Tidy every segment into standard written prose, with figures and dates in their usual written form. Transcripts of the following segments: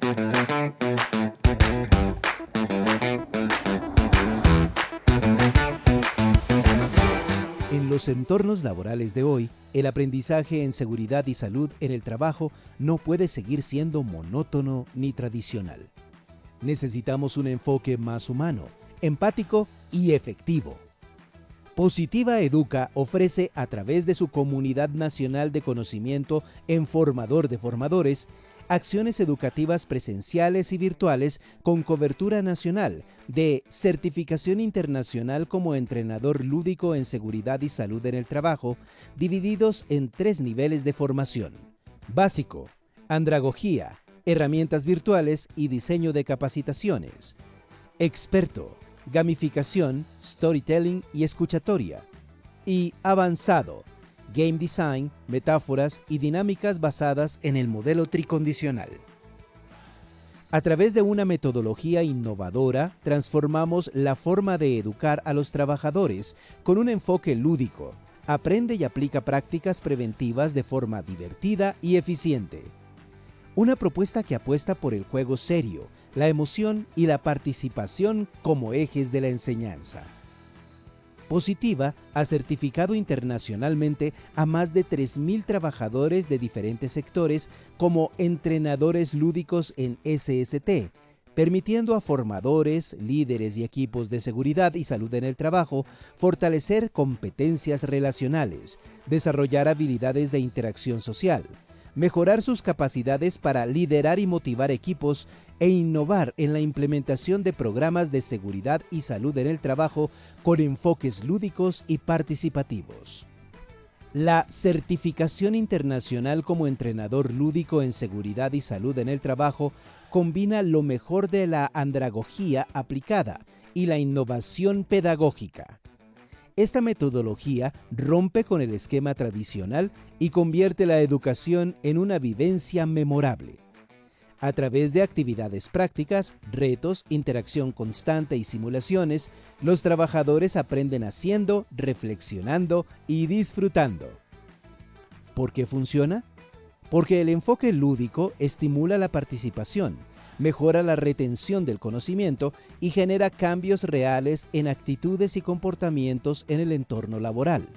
En los entornos laborales de hoy, el aprendizaje en seguridad y salud en el trabajo no puede seguir siendo monótono ni tradicional. Necesitamos un enfoque más humano, empático y efectivo. Positiva Educa ofrece, a través de su Comunidad Nacional de Conocimiento en Formador de Formadores, acciones educativas presenciales y virtuales con cobertura nacional de certificación internacional como entrenador lúdico en seguridad y salud en el trabajo, divididos en 3 niveles de formación: básico, andragogía, herramientas virtuales y diseño de capacitaciones; experto, gamificación, storytelling y escuchatoria; y avanzado, game design, metáforas y dinámicas basadas en el modelo tricondicional. A través de una metodología innovadora, transformamos la forma de educar a los trabajadores con un enfoque lúdico. Aprende y aplica prácticas preventivas de forma divertida y eficiente. Una propuesta que apuesta por el juego serio, la emoción y la participación como ejes de la enseñanza. Positiva ha certificado internacionalmente a más de 3.000 trabajadores de diferentes sectores como entrenadores lúdicos en SST, permitiendo a formadores, líderes y equipos de seguridad y salud en el trabajo fortalecer competencias relacionales, desarrollar habilidades de interacción social, mejorar sus capacidades para liderar y motivar equipos e innovar en la implementación de programas de seguridad y salud en el trabajo con enfoques lúdicos y participativos. La certificación internacional como entrenador lúdico en seguridad y salud en el trabajo combina lo mejor de la andragogía aplicada y la innovación pedagógica. Esta metodología rompe con el esquema tradicional y convierte la educación en una vivencia memorable. A través de actividades prácticas, retos, interacción constante y simulaciones, los trabajadores aprenden haciendo, reflexionando y disfrutando. ¿Por qué funciona? Porque el enfoque lúdico estimula la participación, mejora la retención del conocimiento y genera cambios reales en actitudes y comportamientos en el entorno laboral.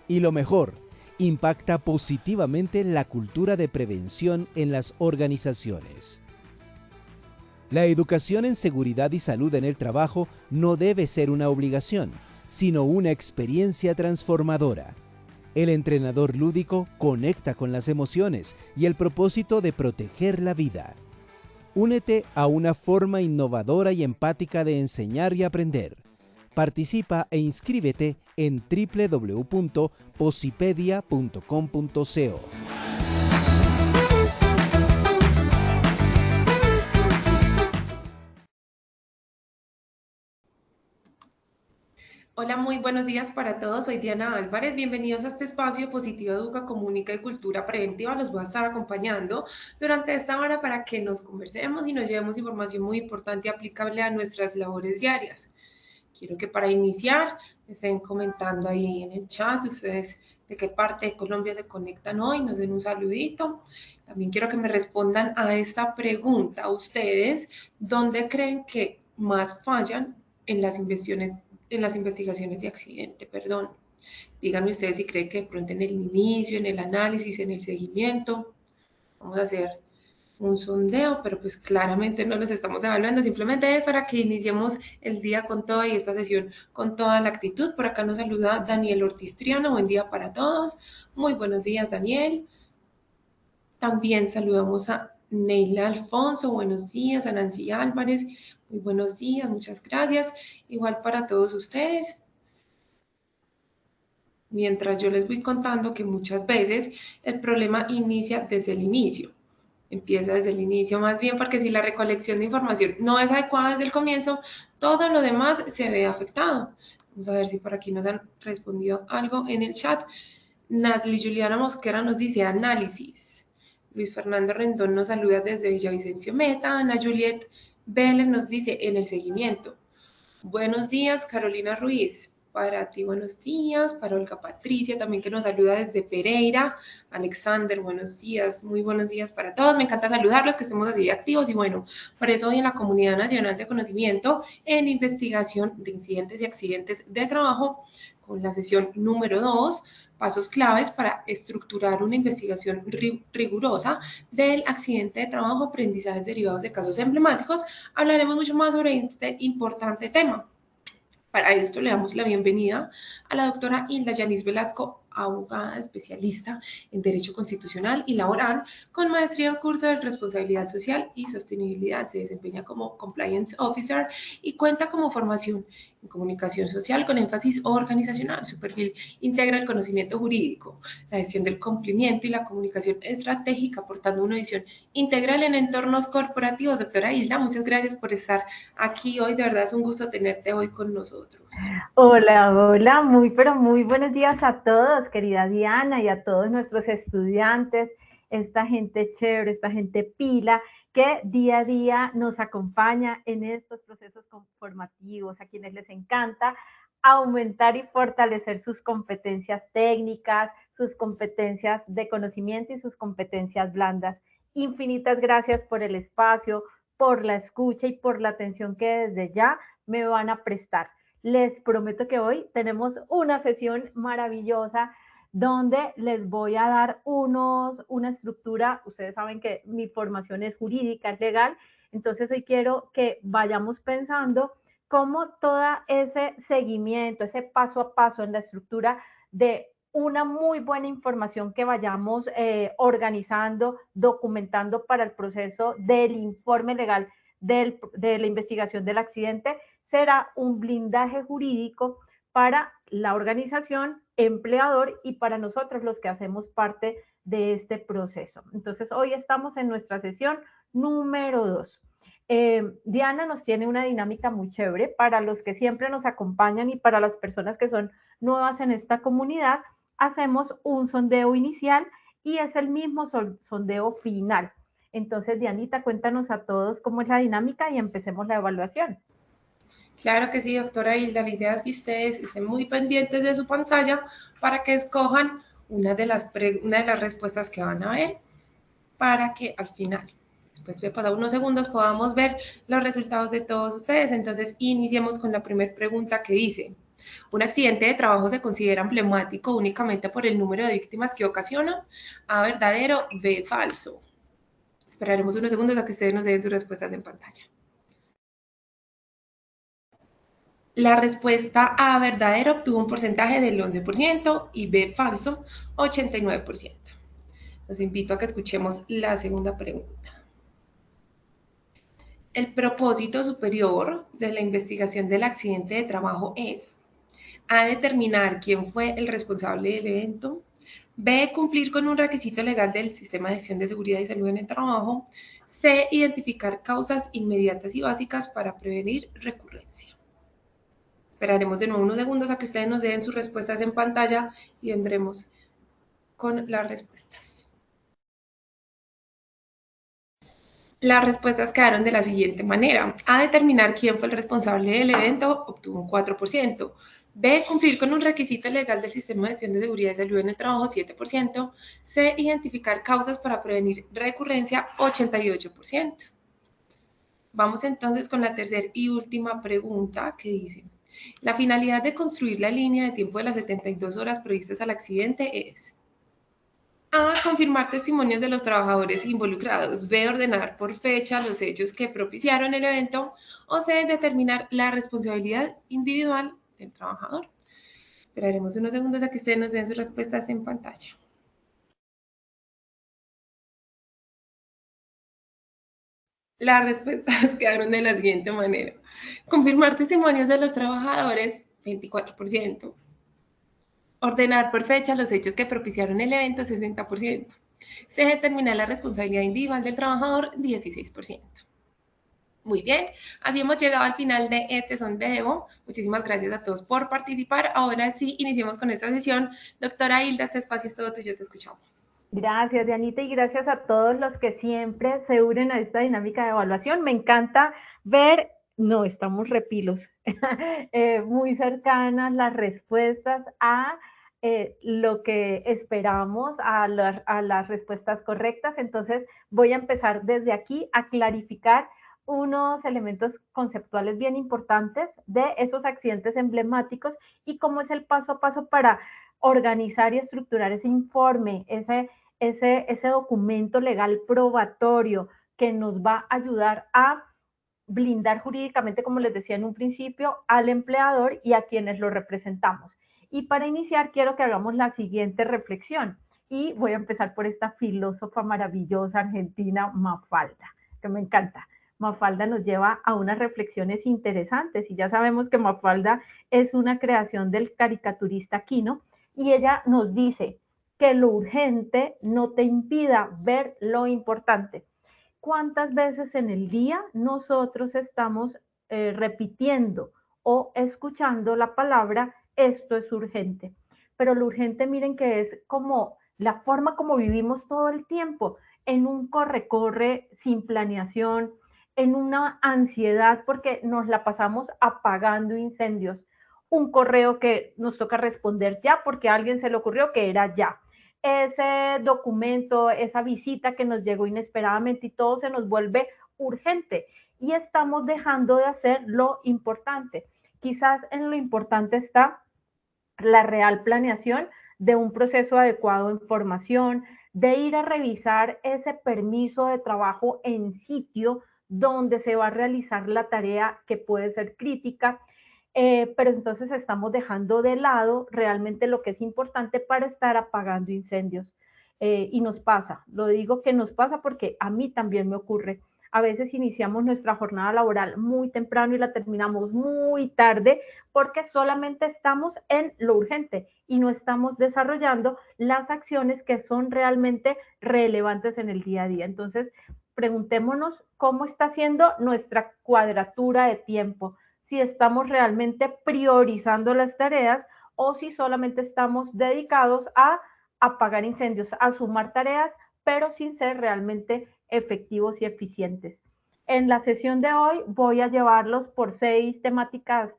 Y lo mejor, impacta positivamente la cultura de prevención en las organizaciones. La educación en seguridad y salud en el trabajo no debe ser una obligación, sino una experiencia transformadora. El entrenador lúdico conecta con las emociones y el propósito de proteger la vida. Únete a una forma innovadora y empática de enseñar y aprender. Participa e inscríbete en www.posipedia.com.co. Hola, muy buenos días para todos. Soy Diana Álvarez. Bienvenidos a este espacio de Positiva Educa, Comunica y Cultura Preventiva. Los voy a estar acompañando durante esta hora para que nos conversemos y nos llevemos información muy importante y aplicable a nuestras labores diarias. Quiero que para iniciar estén comentando ahí en el chat ustedes de qué parte de Colombia se conectan hoy, nos den un saludito. También quiero que me respondan a esta pregunta. ¿Ustedes dónde creen que más fallan en las investigaciones de accidente? Perdón. Díganme ustedes si creen que de pronto en el inicio, en el análisis, en el seguimiento. Vamos a hacer un sondeo, pero pues claramente no nos estamos evaluando, simplemente es para que iniciemos el día con todo y esta sesión con toda la actitud. Por acá nos saluda Daniel Ortiz Triano, buen día para todos. Muy buenos días, Daniel. También saludamos a Neila Alfonso, buenos días, a Nancy Álvarez, muy buenos días, muchas gracias. Igual para todos ustedes. Mientras yo les voy contando que muchas veces el problema inicia desde el inicio. Empieza desde el inicio más bien porque si la recolección de información no es adecuada desde el comienzo, todo lo demás se ve afectado. Vamos a ver si por aquí nos han respondido algo en el chat. Nasli Juliana Mosquera nos dice análisis. Luis Fernando Rendón nos saluda desde Villavicencio Meta. Ana Juliet Vélez nos dice en el seguimiento. Buenos días, Carolina Ruiz. Para ti, buenos días. Para Olga Patricia, también que nos saluda desde Pereira. Alexander, buenos días. Muy buenos días para todos. Me encanta saludarlos, que estemos así de activos. Y bueno, por eso hoy en la Comunidad Nacional de Conocimiento en Investigación de Incidentes y Accidentes de Trabajo, con la sesión número 2, pasos claves para estructurar una investigación rigurosa del accidente de trabajo, aprendizajes derivados de casos emblemáticos, hablaremos mucho más sobre este importante tema. Para esto le damos la bienvenida a la doctora Hilda Yanis Velasco, abogada especialista en Derecho Constitucional y Laboral, con maestría en curso de Responsabilidad Social y Sostenibilidad. Se desempeña como Compliance Officer y cuenta como formación en Comunicación Social con énfasis organizacional. Su perfil integra el conocimiento jurídico, la gestión del cumplimiento y la comunicación estratégica, aportando una visión integral en entornos corporativos. Doctora Hilda, muchas gracias por estar aquí hoy. De verdad es un gusto tenerte hoy con nosotros. Hola, hola, pero muy buenos días a todos, querida Diana, y a todos nuestros estudiantes, esta gente chévere, esta gente pila, que día a día nos acompaña en estos procesos formativos, a quienes les encanta aumentar y fortalecer sus competencias técnicas, sus competencias de conocimiento y sus competencias blandas. Infinitas gracias por el espacio, por la escucha y por la atención que desde ya me van a prestar. Les prometo que hoy tenemos una sesión maravillosa donde les voy a dar una estructura. Ustedes saben que mi formación es jurídica, es legal, entonces hoy quiero que vayamos pensando cómo todo ese seguimiento, ese paso a paso en la estructura de una muy buena información que vayamos organizando, documentando para el proceso del informe legal de la investigación del accidente, será un blindaje jurídico para la organización, empleador y para nosotros los que hacemos parte de este proceso. Entonces, hoy estamos en nuestra sesión número 2. Diana nos tiene una dinámica muy chévere para los que siempre nos acompañan y para las personas que son nuevas en esta comunidad. Hacemos un sondeo inicial y es el mismo sondeo final. Entonces, Dianita, cuéntanos a todos cómo es la dinámica y empecemos la evaluación. Claro que sí, doctora Hilda. La idea es que ustedes estén muy pendientes de su pantalla para que escojan una de las respuestas que van a ver, para que al final, después de pasar unos segundos, podamos ver los resultados de todos ustedes. Entonces, iniciemos con la primera pregunta que dice: ¿un accidente de trabajo se considera emblemático únicamente por el número de víctimas que ocasiona? A, verdadero; B, falso. Esperaremos unos segundos a que ustedes nos den sus respuestas en pantalla. La respuesta A, verdadero, obtuvo un porcentaje del 11% y B, falso, 89%. Los invito a que escuchemos la segunda pregunta. El propósito superior de la investigación del accidente de trabajo es: A, determinar quién fue el responsable del evento; B, cumplir con un requisito legal del Sistema de Gestión de Seguridad y Salud en el Trabajo; C, identificar causas inmediatas y básicas para prevenir recurrencia. Esperaremos de nuevo unos segundos a que ustedes nos den sus respuestas en pantalla y vendremos con las respuestas. Las respuestas quedaron de la siguiente manera: A, determinar quién fue el responsable del evento, obtuvo un 4%. B, cumplir con un requisito legal del Sistema de Gestión de Seguridad y Salud en el Trabajo, 7%. C, identificar causas para prevenir recurrencia, 88%. Vamos entonces con la tercera y última pregunta, que dice: la finalidad de construir la línea de tiempo de las 72 horas previstas al accidente es: A, confirmar testimonios de los trabajadores involucrados; B, ordenar por fecha los hechos que propiciaron el evento; o C, determinar la responsabilidad individual del trabajador. Esperaremos unos segundos a que ustedes nos den sus respuestas en pantalla. Las respuestas quedaron de la siguiente manera: confirmar testimonios de los trabajadores, 24%; ordenar por fecha los hechos que propiciaron el evento, 60%; se determina la responsabilidad individual del trabajador, 16%. Muy bien, así hemos llegado al final de este sondeo. Muchísimas gracias a todos por participar. Ahora sí, iniciemos con esta sesión. Doctora Hilda, este espacio es todo tuyo, te escuchamos. Gracias, Dianita, y gracias a todos los que siempre se unen a esta dinámica de evaluación. Me encanta ver No, estamos repilos. Muy cercanas las respuestas a lo que esperamos, a las respuestas correctas. Entonces, voy a empezar desde aquí a clarificar unos elementos conceptuales bien importantes de esos accidentes emblemáticos y cómo es el paso a paso para organizar y estructurar ese informe, ese documento legal probatorio que nos va a ayudar a blindar jurídicamente, como les decía en un principio, al empleador y a quienes lo representamos. Y para iniciar, quiero que hagamos la siguiente reflexión. Y voy a empezar por esta filósofa maravillosa argentina, Mafalda, que me encanta. Mafalda nos lleva a unas reflexiones interesantes y ya sabemos que Mafalda es una creación del caricaturista Quino y ella nos dice que lo urgente no te impida ver lo importante. ¿Cuántas veces en el día nosotros estamos repitiendo o escuchando la palabra esto es urgente? Pero lo urgente, miren que es como la forma como vivimos todo el tiempo, en un corre-corre sin planeación, en una ansiedad porque nos la pasamos apagando incendios. Un correo que nos toca responder ya porque a alguien se le ocurrió que era ya, ese documento, esa visita que nos llegó inesperadamente y todo se nos vuelve urgente y estamos dejando de hacer lo importante. Quizás en lo importante está la real planeación de un proceso adecuado en formación, de ir a revisar ese permiso de trabajo en sitio donde se va a realizar la tarea que puede ser crítica, pero entonces estamos dejando de lado realmente lo que es importante para estar apagando incendios. Y nos pasa, lo digo que nos pasa porque a mí también me ocurre. A veces iniciamos nuestra jornada laboral muy temprano y la terminamos muy tarde porque solamente estamos en lo urgente y no estamos desarrollando las acciones que son realmente relevantes en el día a día. Entonces, preguntémonos cómo está siendo nuestra cuadratura de tiempo, si estamos realmente priorizando las tareas o si solamente estamos dedicados a apagar incendios, a sumar tareas, pero sin ser realmente efectivos y eficientes. En la sesión de hoy voy a llevarlos por 6 temáticas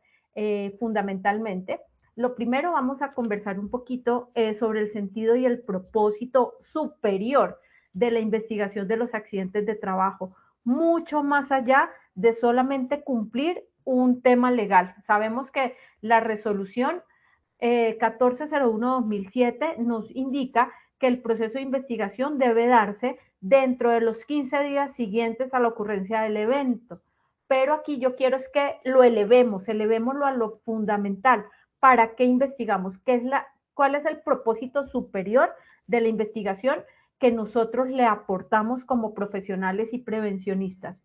fundamentalmente. Lo primero, vamos a conversar un poquito sobre el sentido y el propósito superior de la investigación de los accidentes de trabajo, mucho más allá de solamente cumplir un tema legal. Sabemos que la resolución 1401-2007 nos indica que el proceso de investigación debe darse dentro de los 15 días siguientes a la ocurrencia del evento. Pero aquí yo quiero es que lo elevémoslo a lo fundamental. ¿Para qué investigamos? ¿Cuál es el propósito superior de la investigación que nosotros le aportamos como profesionales y prevencionistas?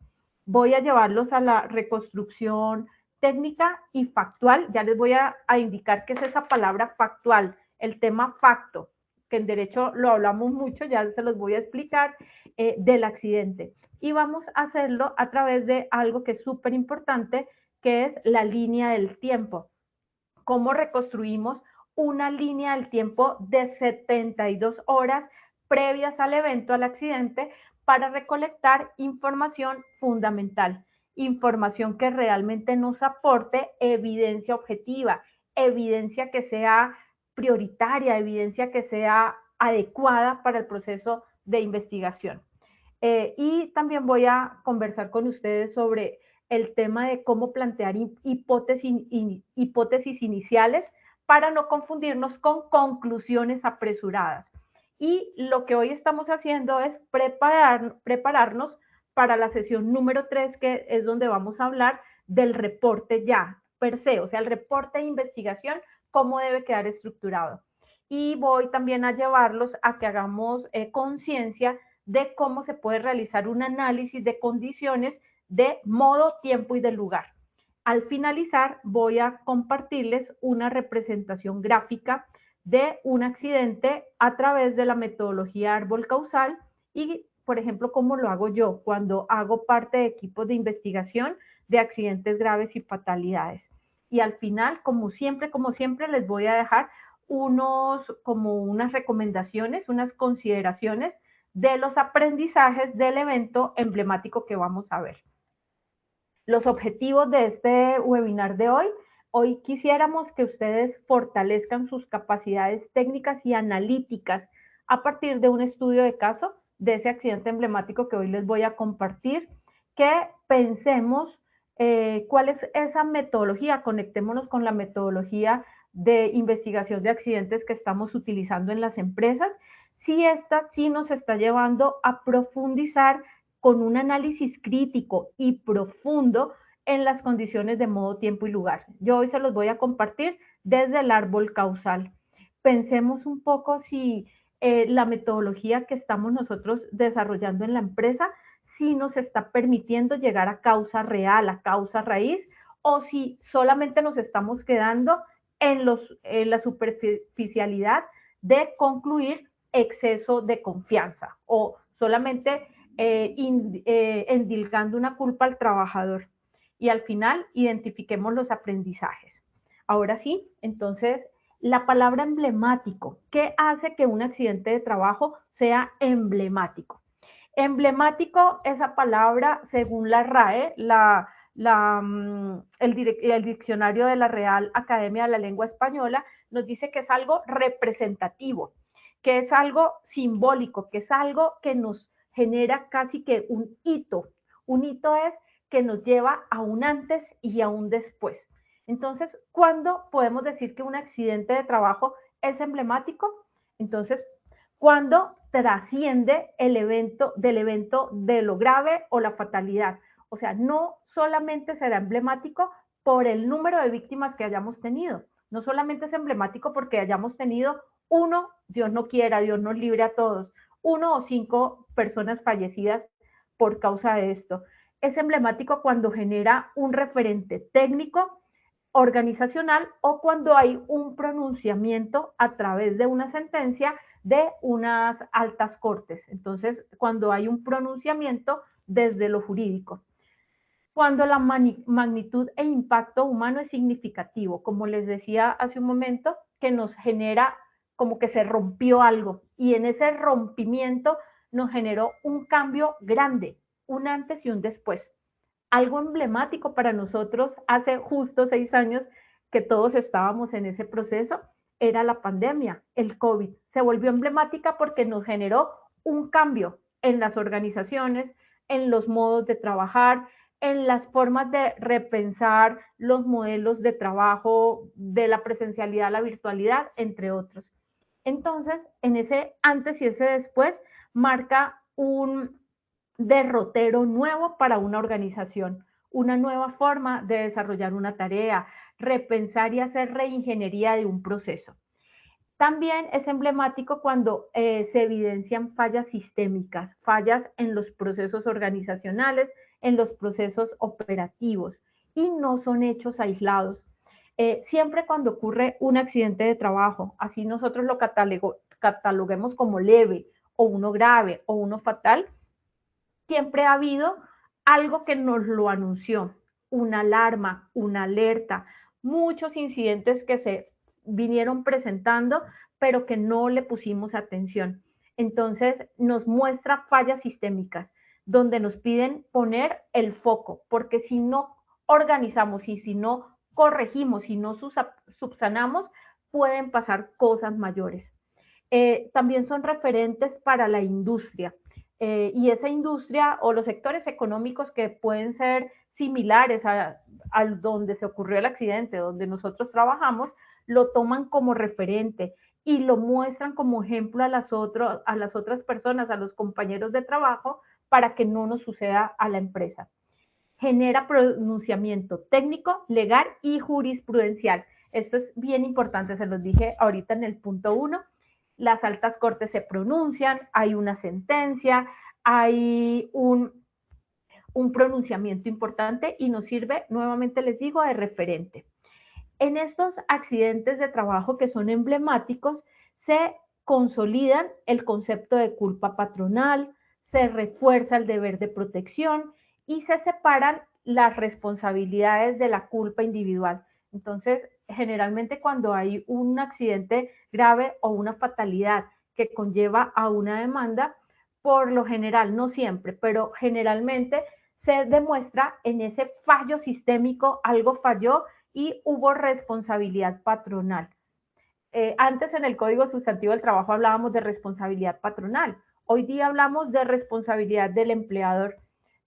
Voy a llevarlos a la reconstrucción técnica y factual. Ya les voy a indicar qué es esa palabra factual, el tema facto, que en derecho lo hablamos mucho, ya se los voy a explicar, del accidente. Y vamos a hacerlo a través de algo que es súper importante, que es la línea del tiempo. ¿Cómo reconstruimos una línea del tiempo de 72 horas previas al evento, al accidente, para recolectar información fundamental? Información que realmente nos aporte evidencia objetiva, evidencia que sea prioritaria, evidencia que sea adecuada para el proceso de investigación. Y también voy a conversar con ustedes sobre el tema de cómo plantear hipótesis iniciales para no confundirnos con conclusiones apresuradas. Y lo que hoy estamos haciendo es prepararnos para la sesión número 3, que es donde vamos a hablar del reporte ya, per se, o sea, el reporte de investigación, cómo debe quedar estructurado. Y voy también a llevarlos a que hagamos conciencia de cómo se puede realizar un análisis de condiciones de modo, tiempo y de lugar. Al finalizar, voy a compartirles una representación gráfica de un accidente a través de la metodología árbol causal y, por ejemplo, cómo lo hago yo cuando hago parte de equipos de investigación de accidentes graves y fatalidades. Y al final, como siempre, les voy a dejar como unas recomendaciones, unas consideraciones de los aprendizajes del evento emblemático que vamos a ver. los objetivos de este webinar de hoy. Hoy quisiéramos que ustedes fortalezcan sus capacidades técnicas y analíticas a partir de un estudio de caso de ese accidente emblemático que hoy les voy a compartir, que pensemos cuál es esa metodología, conectémonos con la metodología de investigación de accidentes que estamos utilizando en las empresas, si esta sí nos está llevando a profundizar con un análisis crítico y profundo en las condiciones de modo, tiempo y lugar. Yo hoy se los voy a compartir desde el árbol causal. Pensemos un poco si la metodología que estamos nosotros desarrollando en la empresa si nos está permitiendo llegar a causa real, a causa raíz, o si solamente nos estamos quedando en la superficialidad de concluir exceso de confianza o solamente endilgando una culpa al trabajador. Y al final identifiquemos los aprendizajes. Ahora sí, entonces, la palabra emblemático. ¿Qué hace que un accidente de trabajo sea emblemático? Emblemático, esa palabra, según la RAE, el diccionario de la Real Academia de la Lengua Española, nos dice que es algo representativo, que es algo simbólico, que es algo que nos genera casi que un hito. Un hito es que nos lleva a un antes y a un después. Entonces, ¿cuándo podemos decir que un accidente de trabajo es emblemático? Entonces, cuando trasciende el evento de lo grave o la fatalidad. O sea, no solamente será emblemático por el número de víctimas que hayamos tenido, no solamente es emblemático porque hayamos tenido uno, Dios no quiera, Dios nos libre a todos, 1 o 5 personas fallecidas por causa de esto. Es emblemático cuando genera un referente técnico, organizacional o cuando hay un pronunciamiento a través de una sentencia de unas altas cortes. Entonces, cuando hay un pronunciamiento desde lo jurídico. Cuando la magnitud e impacto humano es significativo, como les decía hace un momento, que nos genera como que se rompió algo y en ese rompimiento nos generó un cambio grande, un antes y un después. Algo emblemático para nosotros hace justo 6 años que todos estábamos en ese proceso era la pandemia, el COVID. Se volvió emblemática porque nos generó un cambio en las organizaciones, en los modos de trabajar, en las formas de repensar los modelos de trabajo, de la presencialidad a la virtualidad, entre otros. Entonces, en ese antes y ese después marca un derrotero nuevo para una organización, una nueva forma de desarrollar una tarea, repensar y hacer reingeniería de un proceso. También es emblemático cuando se evidencian fallas sistémicas, fallas en los procesos organizacionales, en los procesos operativos y no son hechos aislados. Siempre cuando ocurre un accidente de trabajo, así nosotros lo cataloguemos como leve o uno grave o uno fatal, siempre ha habido algo que nos lo anunció, una alarma, una alerta, muchos incidentes que se vinieron presentando, pero que no le pusimos atención. Entonces nos muestra fallas sistémicas, donde nos piden poner el foco, porque si no organizamos y si no corregimos, si no subsanamos, pueden pasar cosas mayores. También son referentes para la industria. Y esa industria o los sectores económicos que pueden ser similares a donde se ocurrió el accidente, donde nosotros trabajamos, lo toman como referente y lo muestran como ejemplo a las otras personas, a los compañeros de trabajo, para que no nos suceda a la empresa. Genera pronunciamiento técnico, legal y jurisprudencial. Esto es bien importante, se los dije ahorita en el punto 1. Las altas cortes se pronuncian, hay una sentencia, hay un pronunciamiento importante y nos sirve, nuevamente les digo, de referente. En estos accidentes de trabajo que son emblemáticos, se consolidan el concepto de culpa patronal, se refuerza el deber de protección y se separan las responsabilidades de la culpa individual. Entonces, generalmente cuando hay un accidente grave o una fatalidad que conlleva a una demanda, por lo general, no siempre, pero generalmente se demuestra en ese fallo sistémico, algo falló y hubo responsabilidad patronal. Antes en el Código Sustantivo del Trabajo hablábamos de responsabilidad patronal. Hoy día hablamos de responsabilidad del empleador.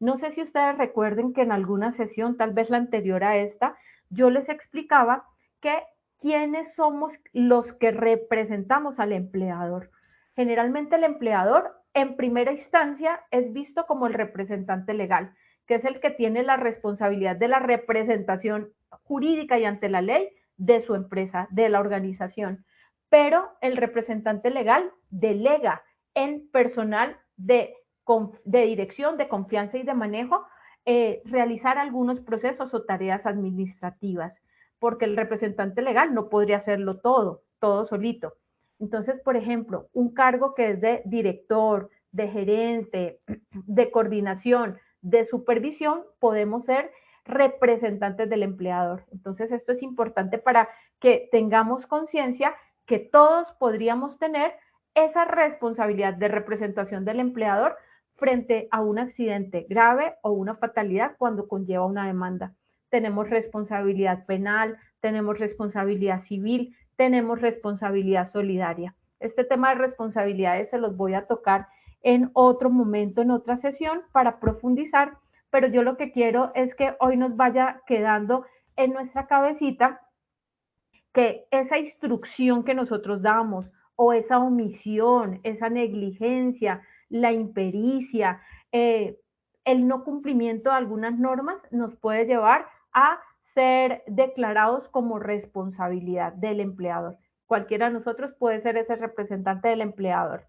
No sé si ustedes recuerden que en alguna sesión, tal vez la anterior a esta, yo les explicaba que quiénes somos los que representamos al empleador. Generalmente el empleador en primera instancia es visto como el representante legal, que es el que tiene la responsabilidad de la representación jurídica y ante la ley de su empresa, de la organización. Pero el representante legal delega en personal de dirección, de confianza y de manejo, realizar algunos procesos o tareas administrativas, porque el representante legal no podría hacerlo todo solito. Entonces, por ejemplo, un cargo que es de director, de gerente, de coordinación, de supervisión, podemos ser representantes del empleador. Entonces, esto es importante para que tengamos conciencia que todos podríamos tener esa responsabilidad de representación del empleador frente a un accidente grave o una fatalidad cuando conlleva una demanda. Tenemos responsabilidad penal, tenemos responsabilidad civil, tenemos responsabilidad solidaria. Este tema de responsabilidades se los voy a tocar en otro momento, en otra sesión, para profundizar, pero yo lo que quiero es que hoy nos vaya quedando en nuestra cabecita que esa instrucción que nosotros damos o esa omisión, esa negligencia, la impericia, el no cumplimiento de algunas normas nos puede llevar a ser declarados como responsabilidad del empleador. Cualquiera de nosotros puede ser ese representante del empleador.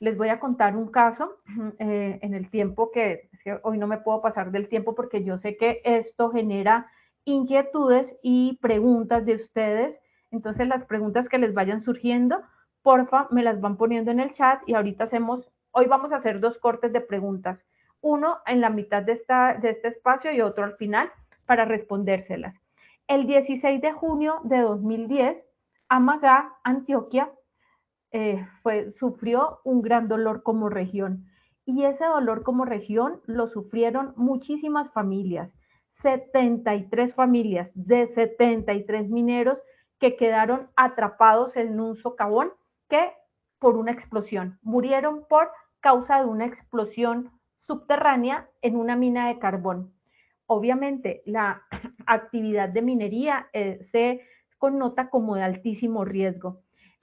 Les voy a contar un caso en el tiempo es que hoy no me puedo pasar del tiempo porque yo sé que esto genera inquietudes y preguntas de ustedes. Entonces las preguntas que les vayan surgiendo, porfa, me las van poniendo en el chat y ahorita hoy vamos a hacer dos cortes de preguntas. Uno en la mitad de este espacio y otro al final para respondérselas. El 16 de junio de 2010, Amagá, Antioquia, sufrió un gran dolor como región. Y ese dolor como región lo sufrieron muchísimas familias, 73 familias de 73 mineros que quedaron atrapados en un socavón que por una explosión, murieron por causa de una explosión subterránea en una mina de carbón. Obviamente la actividad de minería se connota como de altísimo riesgo.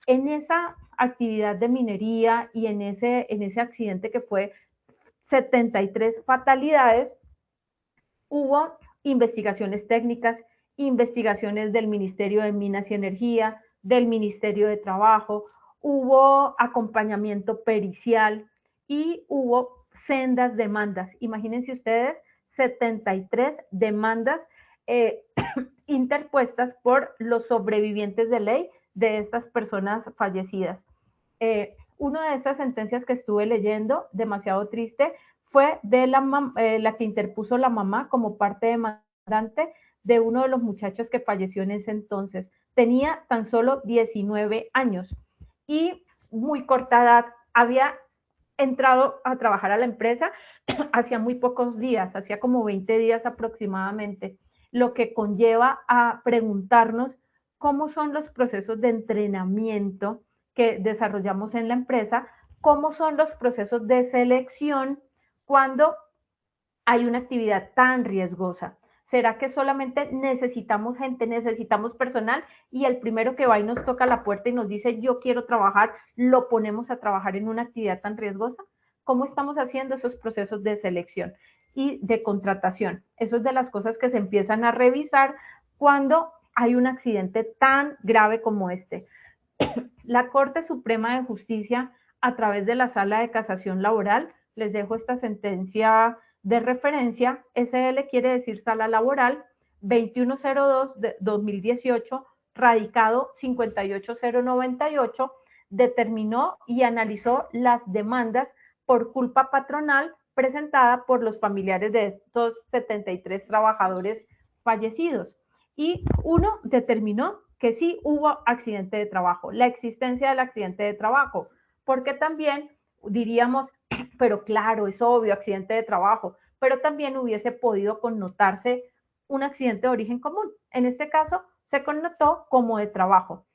En esa actividad de minería y en ese accidente que fue 73 fatalidades, hubo investigaciones técnicas, investigaciones del Ministerio de Minas y Energía, del Ministerio de Trabajo, hubo acompañamiento pericial y hubo sendas demandas. Imagínense ustedes 73 demandas eh, interpuestas por los sobrevivientes de ley de estas personas fallecidas. Una de estas sentencias que estuve leyendo, demasiado triste, fue de la que interpuso la mamá como parte demandante de uno de los muchachos que falleció en ese entonces. Tenía tan solo 19 años y muy corta edad. Había entrado a trabajar a la empresa hacía muy pocos días, hacía como 20 días aproximadamente, lo que conlleva a preguntarnos cómo son los procesos de entrenamiento que desarrollamos en la empresa, cómo son los procesos de selección cuando hay una actividad tan riesgosa. ¿Será que solamente necesitamos gente, necesitamos personal y el primero que va y nos toca la puerta y nos dice yo quiero trabajar, lo ponemos a trabajar en una actividad tan riesgosa? ¿Cómo estamos haciendo esos procesos de selección y de contratación? Eso es de las cosas que se empiezan a revisar cuando hay un accidente tan grave como este. La Corte Suprema de Justicia, a través de la Sala de Casación Laboral, les dejo esta sentencia de referencia, SL quiere decir Sala Laboral, 2102 de 2018, radicado 58098, determinó y analizó las demandas por culpa patronal presentada por los familiares de estos 73 trabajadores fallecidos. Y uno determinó que sí hubo accidente de trabajo, la existencia del accidente de trabajo, porque también diríamos, pero claro, es obvio, accidente de trabajo, pero también hubiese podido connotarse un accidente de origen común. En este caso, se connotó como de trabajo.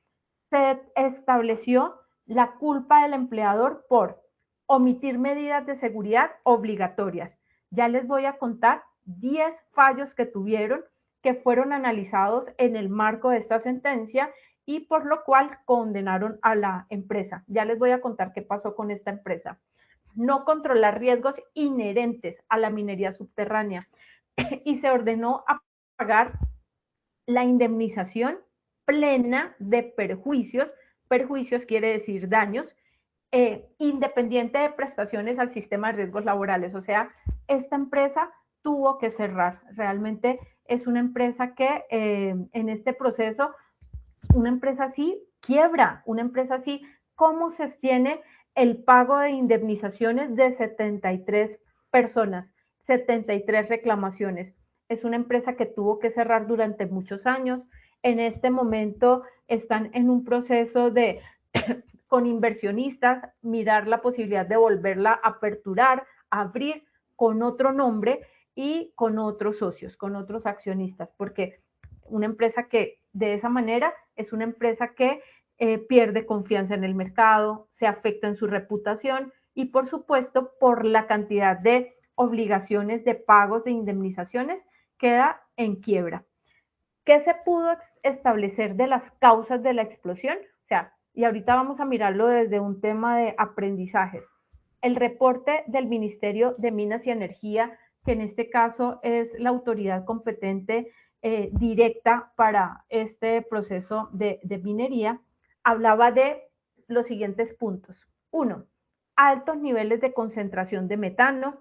Se estableció la culpa del empleador por omitir medidas de seguridad obligatorias. Ya les voy a contar 10 fallos que tuvieron, que fueron analizados en el marco de esta sentencia y por lo cual condenaron a la empresa. Ya les voy a contar qué pasó con esta empresa. No controlar riesgos inherentes a la minería subterránea y se ordenó a pagar la indemnización plena de perjuicios. Perjuicios quiere decir daños, independiente de prestaciones al sistema de riesgos laborales. O sea, esta empresa tuvo que cerrar. Realmente es una empresa que en este proceso, una empresa así quiebra, una empresa así, ¿cómo se sostiene el pago de indemnizaciones de 73 personas, 73 reclamaciones? Es una empresa que tuvo que cerrar durante muchos años. En este momento están en un proceso de con inversionistas, mirar la posibilidad de volverla a aperturar, abrir con otro nombre y con otros socios, con otros accionistas, porque una empresa que de esa manera es una empresa que pierde confianza en el mercado, se afecta en su reputación y por supuesto por la cantidad de obligaciones de pagos de indemnizaciones queda en quiebra. ¿Qué se pudo establecer de las causas de la explosión? O sea, y ahorita vamos a mirarlo desde un tema de aprendizajes. El reporte del Ministerio de Minas y Energía, que en este caso es la autoridad competente directa para este proceso de minería, hablaba de los siguientes puntos. 1. Altos niveles de concentración de metano,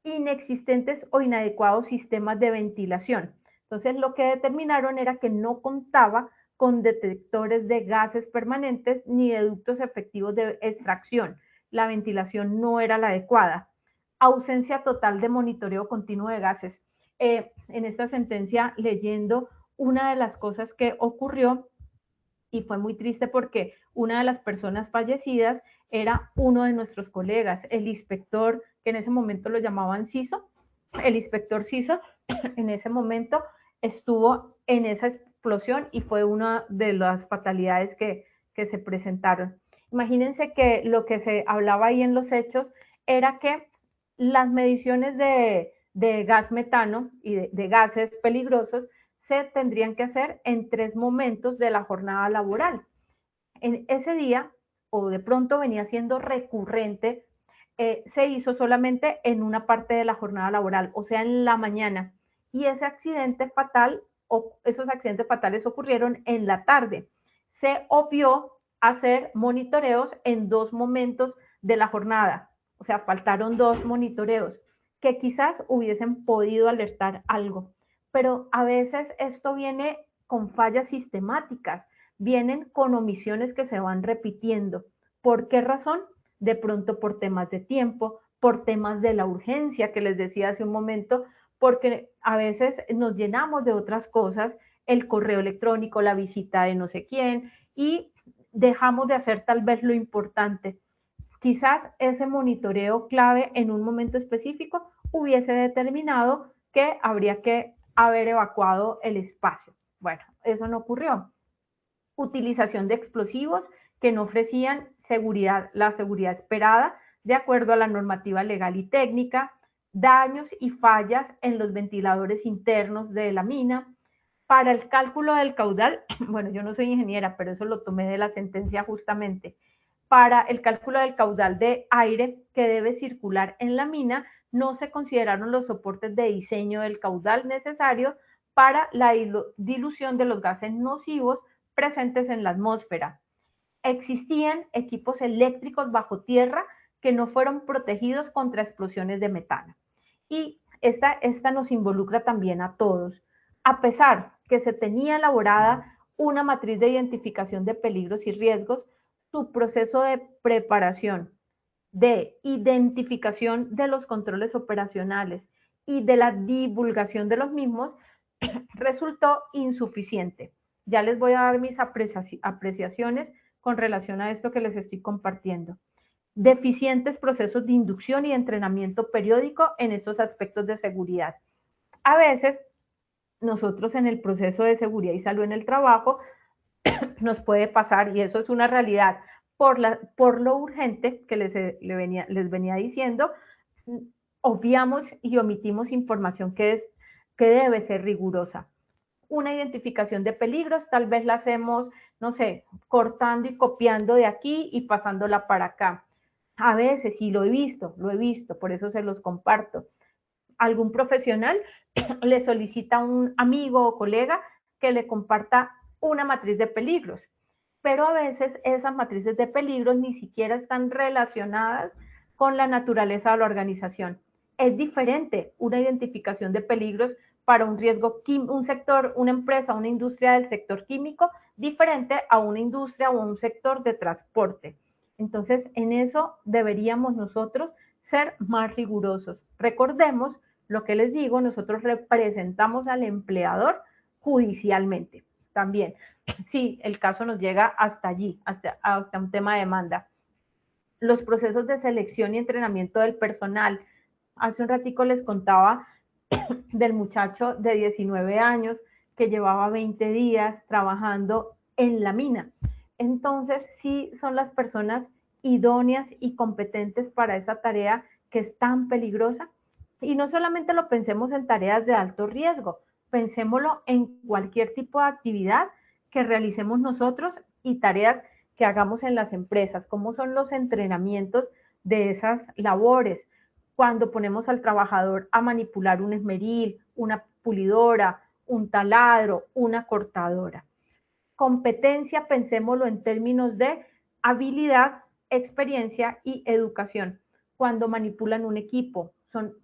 inexistentes o inadecuados sistemas de ventilación. Entonces, lo que determinaron era que no contaba con detectores de gases permanentes ni de ductos efectivos de extracción. La ventilación no era la adecuada. Ausencia total de monitoreo continuo de gases. En esta sentencia, leyendo una de las cosas que ocurrió, y fue muy triste porque una de las personas fallecidas era uno de nuestros colegas, el inspector, que en ese momento lo llamaban CISO, el inspector CISO, en ese momento estuvo en esa explosión y fue una de las fatalidades que se presentaron. Imagínense que lo que se hablaba ahí en los hechos era que las mediciones de gas metano y de gases peligrosos se tendrían que hacer en 3 momentos de la jornada laboral. En ese día, o de pronto venía siendo recurrente, se hizo solamente en una parte de la jornada laboral, o sea, en la mañana. Y ese accidente fatal, o esos accidentes fatales ocurrieron en la tarde. Se obvió hacer monitoreos en 2 momentos de la jornada, o sea, faltaron 2 monitoreos que quizás hubiesen podido alertar algo. Pero a veces esto viene con fallas sistemáticas, vienen con omisiones que se van repitiendo. ¿Por qué razón? De pronto por temas de tiempo, por temas de la urgencia que les decía hace un momento, porque a veces nos llenamos de otras cosas, el correo electrónico, la visita de no sé quién, y dejamos de hacer tal vez lo importante. Quizás ese monitoreo clave en un momento específico hubiese determinado que habría que haber evacuado el espacio. Bueno, eso no ocurrió. Utilización de explosivos que no ofrecían seguridad, la seguridad esperada de acuerdo a la normativa legal y técnica, daños y fallas en los ventiladores internos de la mina. Para el cálculo del caudal, bueno, yo no soy ingeniera, pero eso lo tomé de la sentencia justamente. Para el cálculo del caudal de aire que debe circular en la mina, no se consideraron los soportes de diseño del caudal necesarios para la dilución de los gases nocivos presentes en la atmósfera. Existían equipos eléctricos bajo tierra que no fueron protegidos contra explosiones de metano. Y esta nos involucra también a todos. A pesar que se tenía elaborada una matriz de identificación de peligros y riesgos, su proceso de preparación, de identificación de los controles operacionales y de la divulgación de los mismos resultó insuficiente. Ya les voy a dar mis apreciaciones con relación a esto que les estoy compartiendo. deficientes procesos de inducción y entrenamiento periódico en estos aspectos de seguridad. A veces, nosotros en el proceso de seguridad y salud en el trabajo nos puede pasar, y eso es una realidad, por lo urgente que les venía diciendo, obviamos y omitimos información que debe ser rigurosa. Una identificación de peligros, tal vez la hacemos, no sé, cortando y copiando de aquí y pasándola para acá. A veces, y lo he visto, por eso se los comparto. Algún profesional le solicita a un amigo o colega que le comparta una matriz de peligros, pero a veces esas matrices de peligros ni siquiera están relacionadas con la naturaleza de la organización. Es diferente una identificación de peligros para un riesgo, un sector, una empresa, una industria del sector químico, diferente a una industria o un sector de transporte. Entonces, en eso deberíamos nosotros ser más rigurosos. Recordemos lo que les digo, nosotros representamos al empleador judicialmente también, si el caso nos llega hasta allí, hasta un tema de demanda. Los procesos de selección y entrenamiento del personal. Hace un ratico les contaba del muchacho de 19 años que llevaba 20 días trabajando en la mina. Entonces, sí son las personas idóneas y competentes para esa tarea que es tan peligrosa. Y no solamente lo pensemos en tareas de alto riesgo, pensémoslo en cualquier tipo de actividad que realicemos nosotros y tareas que hagamos en las empresas, cómo son los entrenamientos de esas labores, cuando ponemos al trabajador a manipular un esmeril, una pulidora, un taladro, una cortadora. Competencia, pensémoslo en términos de habilidad, experiencia y educación. Cuando manipulan un equipo, son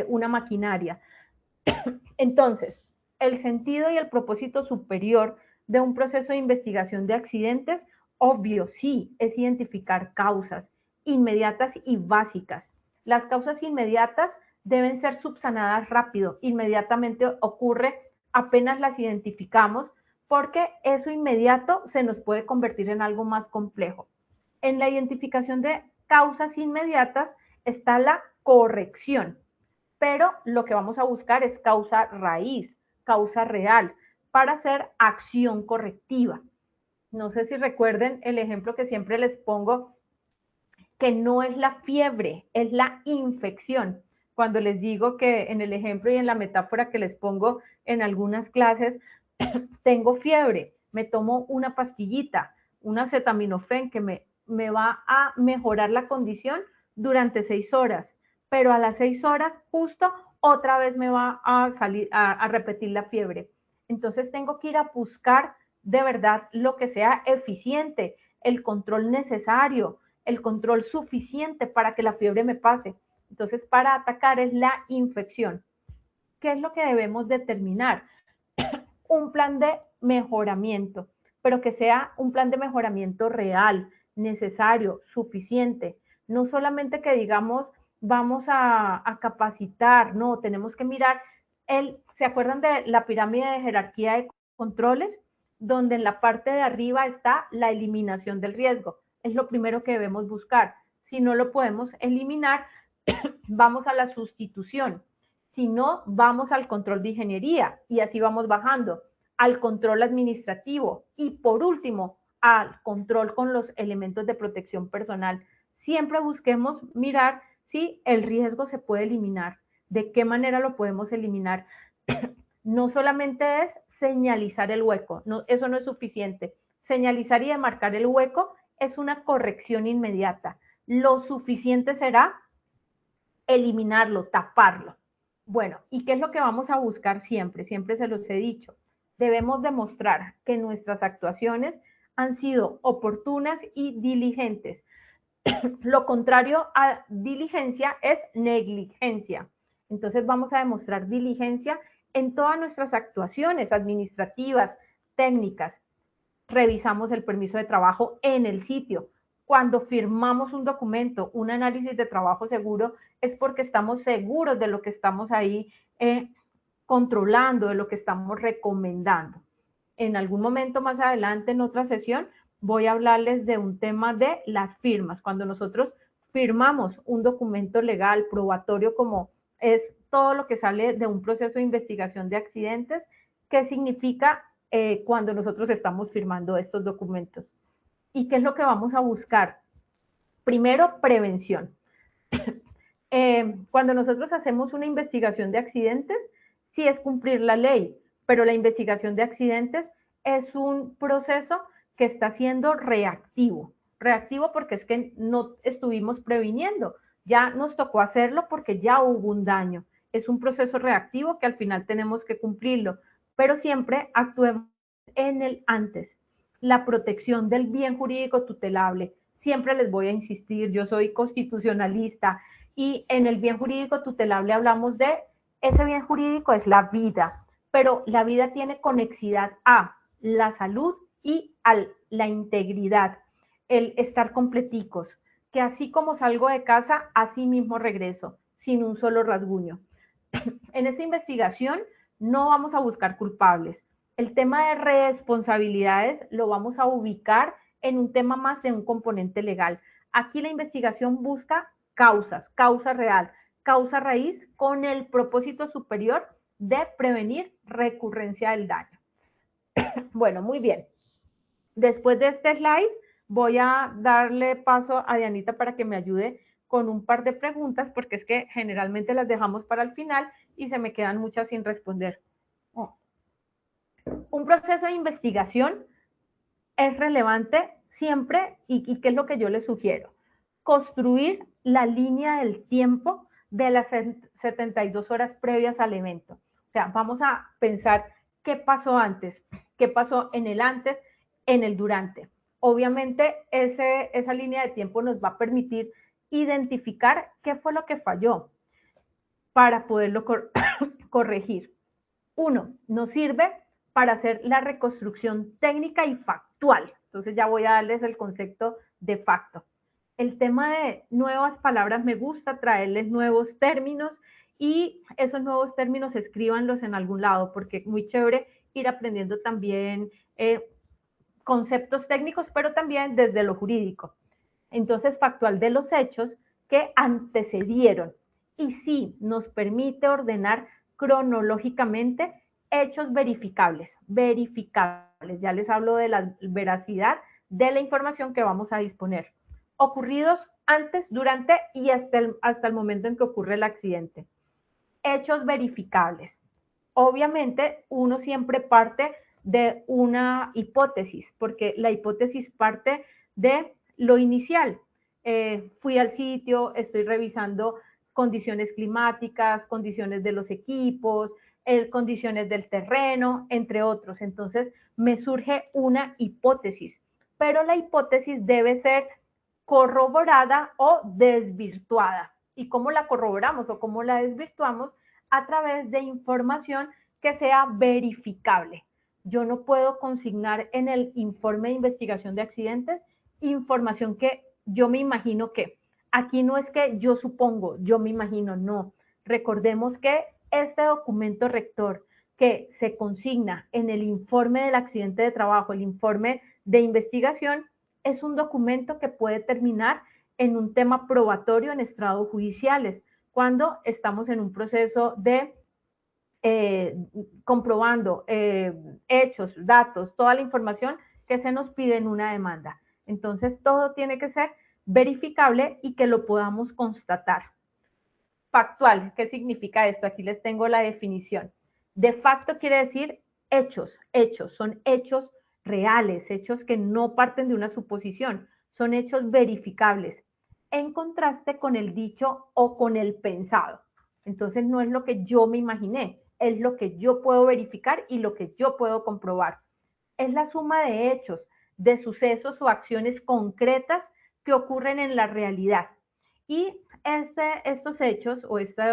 una maquinaria. Entonces, el sentido y el propósito superior de un proceso de investigación de accidentes, obvio, sí, es identificar causas inmediatas y básicas. Las causas inmediatas deben ser subsanadas rápido, inmediatamente ocurre apenas las identificamos, porque eso inmediato se nos puede convertir en algo más complejo. En la identificación de causas inmediatas está la corrección, pero lo que vamos a buscar es causa raíz, causa real, para hacer acción correctiva. No sé si recuerden el ejemplo que siempre les pongo, que no es la fiebre, es la infección. Cuando les digo que en el ejemplo y en la metáfora que les pongo en algunas clases, tengo fiebre, me tomo una pastillita, un acetaminofén que me va a mejorar la condición durante 6 horas, pero a las 6 horas justo otra vez me va a salir a repetir la fiebre. Entonces tengo que ir a buscar de verdad lo que sea eficiente, el control necesario, el control suficiente para que la fiebre me pase. Entonces, para atacar es la infección. ¿Qué es lo que debemos determinar? Un plan de mejoramiento, pero que sea un plan de mejoramiento real, necesario, suficiente. No solamente que digamos, vamos a capacitar, no, tenemos que mirar, ¿se acuerdan de la pirámide de jerarquía de controles? Donde en la parte de arriba está la eliminación del riesgo. Es lo primero que debemos buscar. Si no lo podemos eliminar, vamos a la sustitución. Si no, vamos al control de ingeniería y así vamos bajando, al control administrativo y por último, al control con los elementos de protección personal. Siempre busquemos mirar si el riesgo se puede eliminar, de qué manera lo podemos eliminar. No solamente es señalizar el hueco, no, eso no es suficiente. Señalizar y demarcar el hueco es una corrección inmediata. Lo suficiente será eliminarlo, taparlo. Bueno, ¿y qué es lo que vamos a buscar siempre? Siempre se los he dicho. Debemos demostrar que nuestras actuaciones han sido oportunas y diligentes. Lo contrario a diligencia es negligencia. Entonces vamos a demostrar diligencia en todas nuestras actuaciones administrativas, técnicas. Revisamos el permiso de trabajo en el sitio. Cuando firmamos un documento, un análisis de trabajo seguro, es porque estamos seguros de lo que estamos ahí controlando, de lo que estamos recomendando. En algún momento más adelante, en otra sesión, voy a hablarles de un tema de las firmas. Cuando nosotros firmamos un documento legal probatorio como es todo lo que sale de un proceso de investigación de accidentes. ¿Qué significa cuando nosotros estamos firmando estos documentos? ¿Y qué es lo que vamos a buscar? Primero, prevención. Cuando nosotros hacemos una investigación de accidentes, sí es cumplir la ley, pero la investigación de accidentes es un proceso que está siendo reactivo. Reactivo porque es que no estuvimos previniendo, ya nos tocó hacerlo porque ya hubo un daño. Es un proceso reactivo que al final tenemos que cumplirlo, pero siempre actuemos en el antes. La protección del bien jurídico tutelable. Siempre les voy a insistir, yo soy constitucionalista, y en el bien jurídico tutelable hablamos de ese bien jurídico es la vida, pero la vida tiene conexidad a la salud y a la integridad, el estar completicos, que así como salgo de casa, así mismo regreso, sin un solo rasguño. En esta investigación no vamos a buscar culpables. El tema de responsabilidades lo vamos a ubicar en un tema más de un componente legal. Aquí la investigación busca causas, causa real, causa raíz, con el propósito superior de prevenir recurrencia del daño. Bueno, muy bien. Después de este slide, voy a darle paso a Dianita para que me ayude con un par de preguntas, porque es que generalmente las dejamos para el final y se me quedan muchas sin responder. Un proceso de investigación es relevante siempre, y ¿qué es lo que yo les sugiero? Construir la línea del tiempo de las 72 horas previas al evento. O sea, vamos a pensar qué pasó antes, qué pasó en el antes, en el durante. Obviamente, esa línea de tiempo nos va a permitir identificar qué fue lo que falló para poderlo corregir. Uno, nos sirve para hacer la reconstrucción técnica y factual. Entonces ya voy a darles el concepto de facto. El tema de nuevas palabras, me gusta traerles nuevos términos, y esos nuevos términos escríbanlos en algún lado, porque es muy chévere ir aprendiendo también conceptos técnicos, pero también desde lo jurídico. Entonces, factual de los hechos que antecedieron, y sí nos permite ordenar cronológicamente hechos verificables. Ya les hablo de la veracidad de la información que vamos a disponer, ocurridos antes, durante y hasta el momento en que ocurre el accidente. Hechos verificables. Obviamente, uno siempre parte de una hipótesis, porque la hipótesis parte de lo inicial. Fui al sitio, estoy revisando condiciones climáticas, condiciones de los equipos, condiciones del terreno, entre otros. Entonces, me surge una hipótesis, pero la hipótesis debe ser corroborada o desvirtuada. ¿Y cómo la corroboramos o cómo la desvirtuamos? A través de información que sea verificable. Yo no puedo consignar en el informe de investigación de accidentes información que yo me imagino que. Aquí no es que yo supongo, yo me imagino, no. Recordemos que este documento rector que se consigna en el informe del accidente de trabajo, el informe de investigación, es un documento que puede terminar en un tema probatorio en estrados judiciales, cuando estamos en un proceso de comprobando hechos, datos, toda la información que se nos pide en una demanda. Entonces, todo tiene que ser verificable y que lo podamos constatar. Factual, ¿qué significa esto? Aquí les tengo la definición. De facto quiere decir hechos, son hechos reales, hechos que no parten de una suposición, son hechos verificables, en contraste con el dicho o con el pensado. Entonces no es lo que yo me imaginé, es lo que yo puedo verificar y lo que yo puedo comprobar. Es la suma de hechos, de sucesos o acciones concretas que ocurren en la realidad. Y estos hechos o estas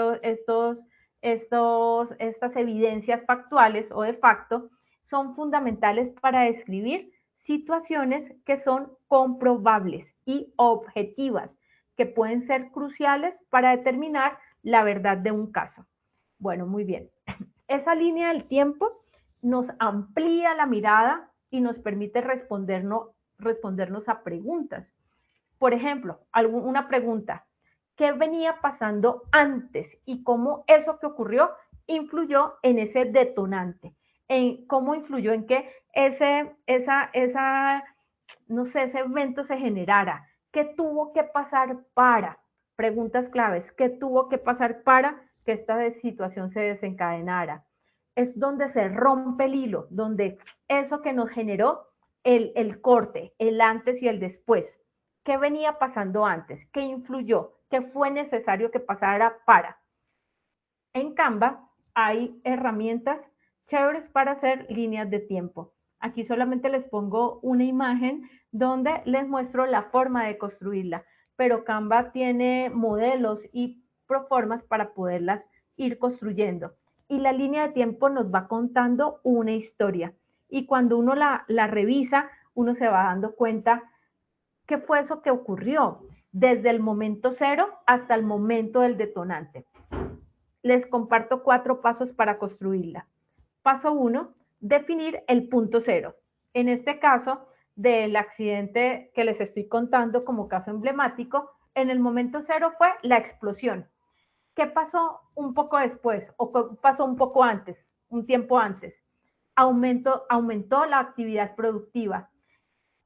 evidencias factuales o de facto son fundamentales para describir situaciones que son comprobables y objetivas, que pueden ser cruciales para determinar la verdad de un caso. Bueno, muy bien. Esa línea del tiempo nos amplía la mirada y nos permite respondernos a preguntas. Por ejemplo, una pregunta, ¿qué venía pasando antes y cómo eso que ocurrió influyó en ese detonante? ¿Cómo influyó en que no sé, ese evento se generara? ¿Qué tuvo que pasar para? Preguntas claves, ¿qué tuvo que pasar para que esta situación se desencadenara? Es donde se rompe el hilo, donde eso que nos generó el corte, el antes y el después. ¿Qué venía pasando antes? ¿Qué influyó? ¿Qué fue necesario que pasara para? En Canva hay herramientas chéveres para hacer líneas de tiempo. Aquí solamente les pongo una imagen donde les muestro la forma de construirla, pero Canva tiene modelos y proformas para poderlas ir construyendo. Y la línea de tiempo nos va contando una historia. Y cuando uno la revisa, uno se va dando cuenta qué fue eso que ocurrió desde el momento cero hasta el momento del detonante. Les comparto 4 pasos para construirla. Paso 1, definir el punto cero. En este caso, del accidente que les estoy contando como caso emblemático, en el momento cero fue la explosión. ¿Qué pasó un poco después o pasó un poco antes, un tiempo antes? Aumentó la actividad productiva.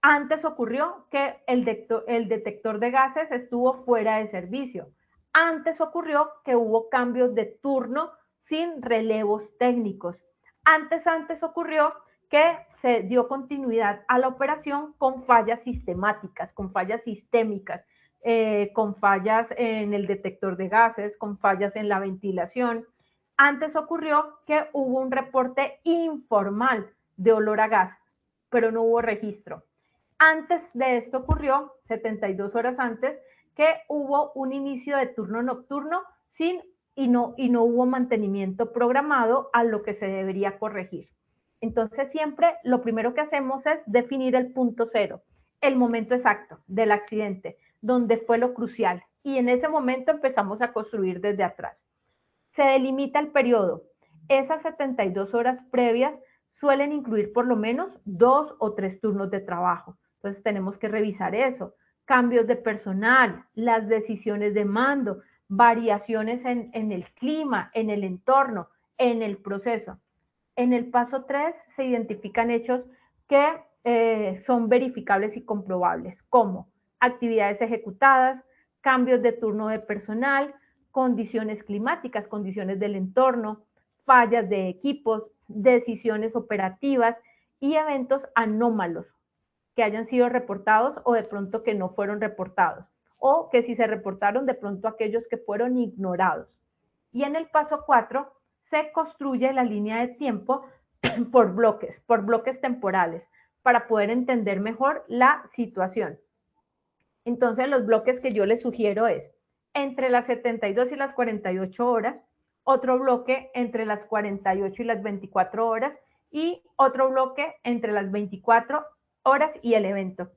Antes ocurrió que el detector de gases estuvo fuera de servicio. Antes ocurrió que hubo cambios de turno sin relevos técnicos. Antes ocurrió que se dio continuidad a la operación con fallas sistemáticas, con fallas sistémicas, con fallas en el detector de gases, con fallas en la ventilación. Antes ocurrió que hubo un reporte informal de olor a gas, pero no hubo registro. Antes de esto ocurrió, 72 horas antes, que hubo un inicio de turno nocturno y no hubo mantenimiento programado a lo que se debería corregir. Entonces siempre lo primero que hacemos es definir el punto cero, el momento exacto del accidente, donde fue lo crucial. Y en ese momento empezamos a construir desde atrás. Se delimita el periodo. Esas 72 horas previas suelen incluir por lo menos 2 o 3 turnos de trabajo. Entonces tenemos que revisar eso. Cambios de personal, las decisiones de mando, variaciones en el clima, en el entorno, en el proceso. En el paso 3 se identifican hechos que son verificables y comprobables, como actividades ejecutadas, cambios de turno de personal, condiciones climáticas, condiciones del entorno, fallas de equipos, decisiones operativas y eventos anómalos que hayan sido reportados o de pronto que no fueron reportados, o que si se reportaron, de pronto aquellos que fueron ignorados. Y en el paso 4 se construye la línea de tiempo por bloques temporales, para poder entender mejor la situación. Entonces, los bloques que yo les sugiero es entre las 72 y las 48 horas, otro bloque entre las 48 y las 24 horas y otro bloque entre las 24 horas y el evento.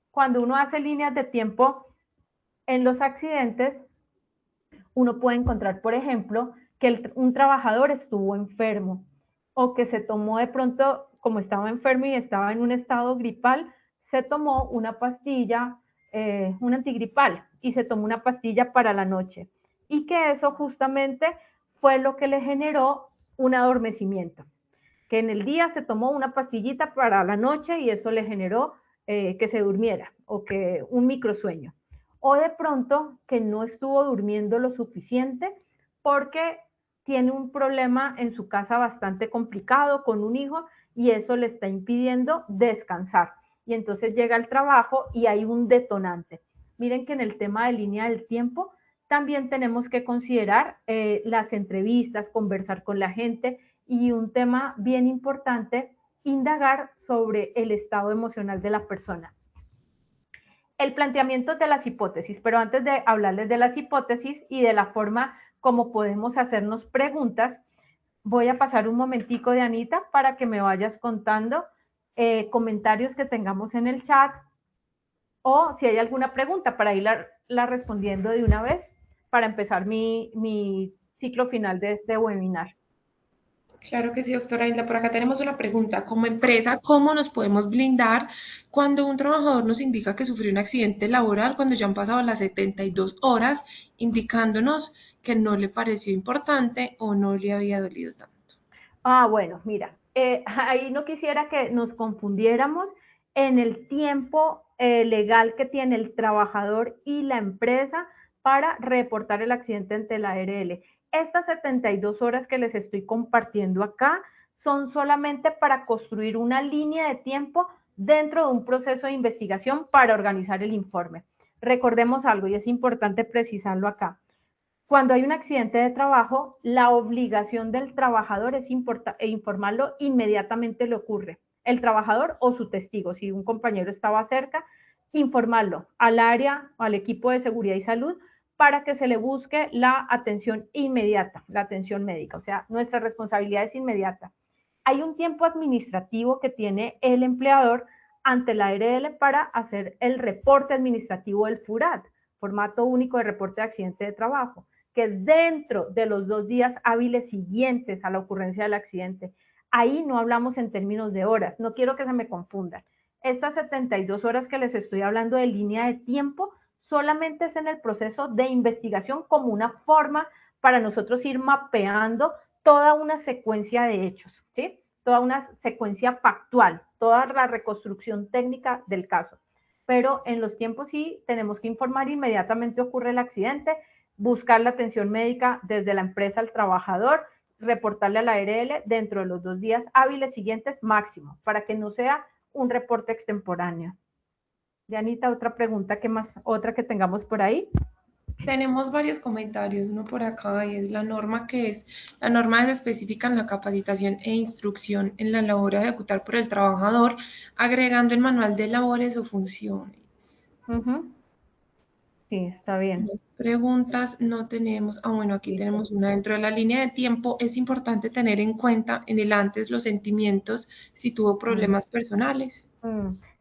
Cuando uno hace líneas de tiempo en los accidentes, uno puede encontrar, por ejemplo, que un trabajador estuvo enfermo o que se tomó de pronto, como estaba enfermo y estaba en un estado gripal, se tomó una pastilla, un antigripal, y se tomó una pastilla para la noche. Y que eso justamente fue lo que le generó un adormecimiento. Que en el día se tomó una pastillita para la noche y eso le generó que se durmiera o que un microsueño. O de pronto que no estuvo durmiendo lo suficiente porque tiene un problema en su casa bastante complicado con un hijo y eso le está impidiendo descansar. Y entonces llega al trabajo y hay un detonante. Miren que en el tema de línea del tiempo también tenemos que considerar las entrevistas, conversar con la gente y un tema bien importante, indagar sobre el estado emocional de la persona. El planteamiento de las hipótesis, pero antes de hablarles de las hipótesis y de la forma como podemos hacernos preguntas, voy a pasar un momentico de Anita para que me vayas contando comentarios que tengamos en el chat o si hay alguna pregunta para irla respondiendo de una vez para empezar mi ciclo final de este webinar. Claro que sí, doctora Hilda. Por acá tenemos una pregunta. Como empresa, ¿cómo nos podemos blindar cuando un trabajador nos indica que sufrió un accidente laboral cuando ya han pasado las 72 horas, indicándonos que no le pareció importante o no le había dolido tanto? Bueno, mira, ahí no quisiera que nos confundiéramos en el tiempo legal que tiene el trabajador y la empresa para reportar el accidente ante la ARL. Estas 72 horas que les estoy compartiendo acá son solamente para construir una línea de tiempo dentro de un proceso de investigación para organizar el informe. Recordemos algo y es importante precisarlo acá. Cuando hay un accidente de trabajo, la obligación del trabajador es informarlo inmediatamente le ocurre. El trabajador o su testigo, si un compañero estaba cerca, informarlo al área o al equipo de seguridad y salud para que se le busque la atención inmediata, la atención médica. O sea, nuestra responsabilidad es inmediata. Hay un tiempo administrativo que tiene el empleador ante la ARL para hacer el reporte administrativo del FURAT, formato único de reporte de accidente de trabajo, que es dentro de los 2 días hábiles siguientes a la ocurrencia del accidente. Ahí no hablamos en términos de horas, no quiero que se me confundan. Estas 72 horas que les estoy hablando de línea de tiempo solamente es en el proceso de investigación como una forma para nosotros ir mapeando toda una secuencia de hechos, ¿sí? Toda una secuencia factual, toda la reconstrucción técnica del caso. Pero en los tiempos sí tenemos que informar inmediatamente ocurre el accidente, buscar la atención médica desde la empresa al trabajador, reportarle a la ARL dentro de los 2 días hábiles siguientes máximo, para que no sea un reporte extemporáneo. Dianita, otra pregunta que más, otra que tengamos por ahí. Tenemos varios comentarios, uno por acá y es la norma que es, la norma es específica en la capacitación e instrucción en la labor a ejecutar por el trabajador, agregando el manual de labores o funciones. Sí, está bien. Más preguntas no tenemos. Bueno, aquí Listo. tenemos una. Dentro de la línea de tiempo es importante tener en cuenta en el antes los sentimientos si tuvo Mm. problemas personales.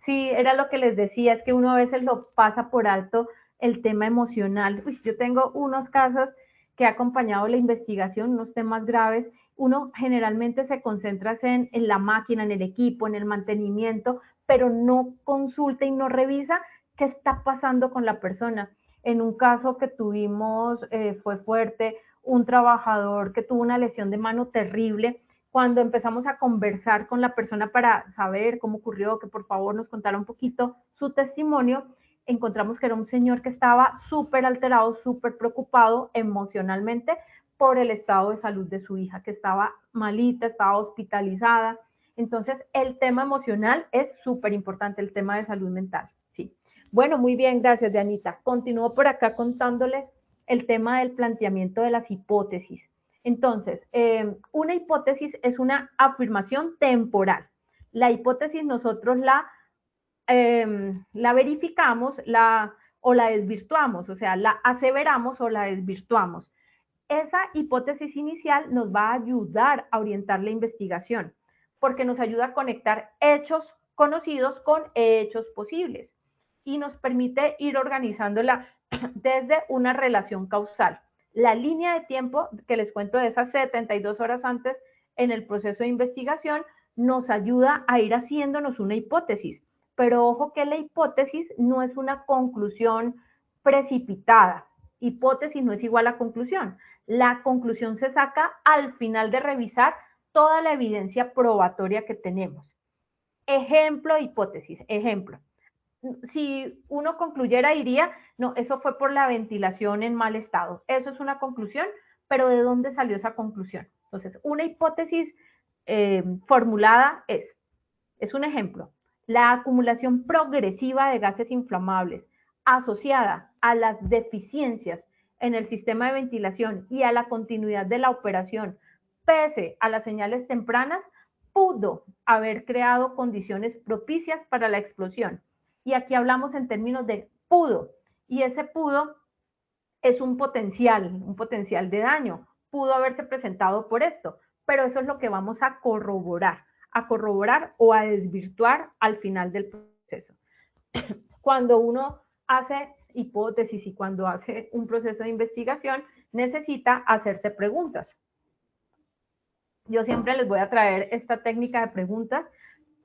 Sí, era lo que les decía, es que uno a veces lo pasa por alto el tema emocional. Uy, yo tengo unos casos que he acompañado la investigación, unos temas graves. Uno generalmente se concentra en la máquina, en el equipo, en el mantenimiento, pero no consulta y no revisa qué está pasando con la persona. En un caso que tuvimos, fue fuerte, un trabajador que tuvo una lesión de mano terrible. Cuando empezamos a conversar con la persona para saber cómo ocurrió, que por favor nos contara un poquito su testimonio, encontramos que era un señor que estaba súper alterado, súper preocupado emocionalmente por el estado de salud de su hija, que estaba malita, estaba hospitalizada. Entonces, el tema emocional es súper importante, el tema de salud mental. Sí. Bueno, muy bien, gracias, Dianita. Continúo por acá contándoles el tema del planteamiento de las hipótesis. Entonces, una hipótesis es una afirmación temporal. La hipótesis nosotros la verificamos o la desvirtuamos, o sea, la aseveramos o la desvirtuamos. Esa hipótesis inicial nos va a ayudar a orientar la investigación, porque nos ayuda a conectar hechos conocidos con hechos posibles y nos permite ir organizándola desde una relación causal. La línea de tiempo que les cuento de esas 72 horas antes en el proceso de investigación nos ayuda a ir haciéndonos una hipótesis, pero ojo que la hipótesis no es una conclusión precipitada. Hipótesis no es igual a conclusión. La conclusión se saca al final de revisar toda la evidencia probatoria que tenemos. Ejemplo, hipótesis, ejemplo. Si uno concluyera, diría, no, eso fue por la ventilación en mal estado. Eso es una conclusión, pero ¿de dónde salió esa conclusión? Entonces, una hipótesis formulada es un ejemplo, la acumulación progresiva de gases inflamables asociada a las deficiencias en el sistema de ventilación y a la continuidad de la operación, pese a las señales tempranas, pudo haber creado condiciones propicias para la explosión. Y aquí hablamos en términos de pudo, y ese pudo es un potencial de daño. Pudo haberse presentado por esto, pero eso es lo que vamos a corroborar o a desvirtuar al final del proceso. Cuando uno hace hipótesis y cuando hace un proceso de investigación, necesita hacerse preguntas. Yo siempre les voy a traer esta técnica de preguntas.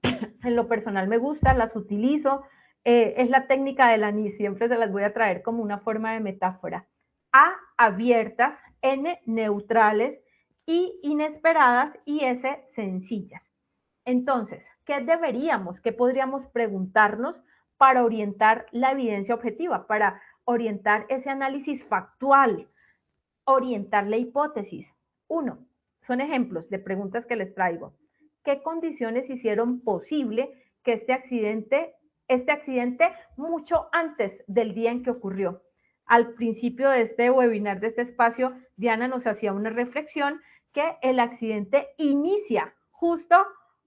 En lo personal me gusta, las utilizo. Es la técnica del anís, siempre se las voy a traer como una forma de metáfora. A, abiertas, N, neutrales, I, inesperadas y S, sencillas. Entonces, qué podríamos preguntarnos para orientar la evidencia objetiva, para orientar ese análisis factual, orientar la hipótesis? Uno, son ejemplos de preguntas que les traigo. ¿Qué condiciones hicieron posible que este accidente mucho antes del día en que ocurrió? Al principio de este webinar, de este espacio, Diana nos hacía una reflexión que el accidente inicia justo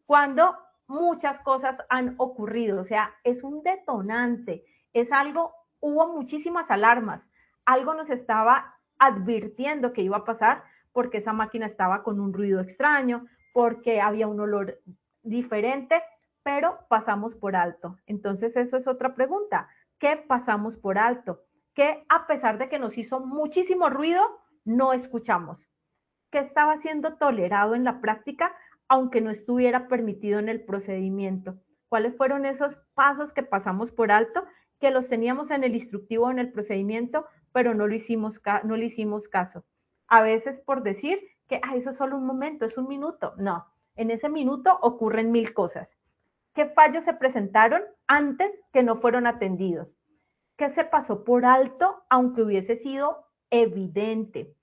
cuando muchas cosas han ocurrido, o sea, es un detonante, es algo, hubo muchísimas alarmas, algo nos estaba advirtiendo que iba a pasar porque esa máquina estaba con un ruido extraño, porque había un olor diferente, pero pasamos por alto. Entonces eso es otra pregunta. ¿Qué pasamos por alto? ¿Qué a pesar de que nos hizo muchísimo ruido, no escuchamos? ¿Qué estaba siendo tolerado en la práctica, aunque no estuviera permitido en el procedimiento? ¿Cuáles fueron esos pasos que pasamos por alto, que los teníamos en el instructivo, en el procedimiento, pero no le hicimos caso? A veces por decir que eso es solo un momento, es un minuto. No, en ese minuto ocurren 1000 cosas. ¿Qué fallos se presentaron antes que no fueron atendidos? ¿Qué se pasó por alto aunque hubiese sido evidente?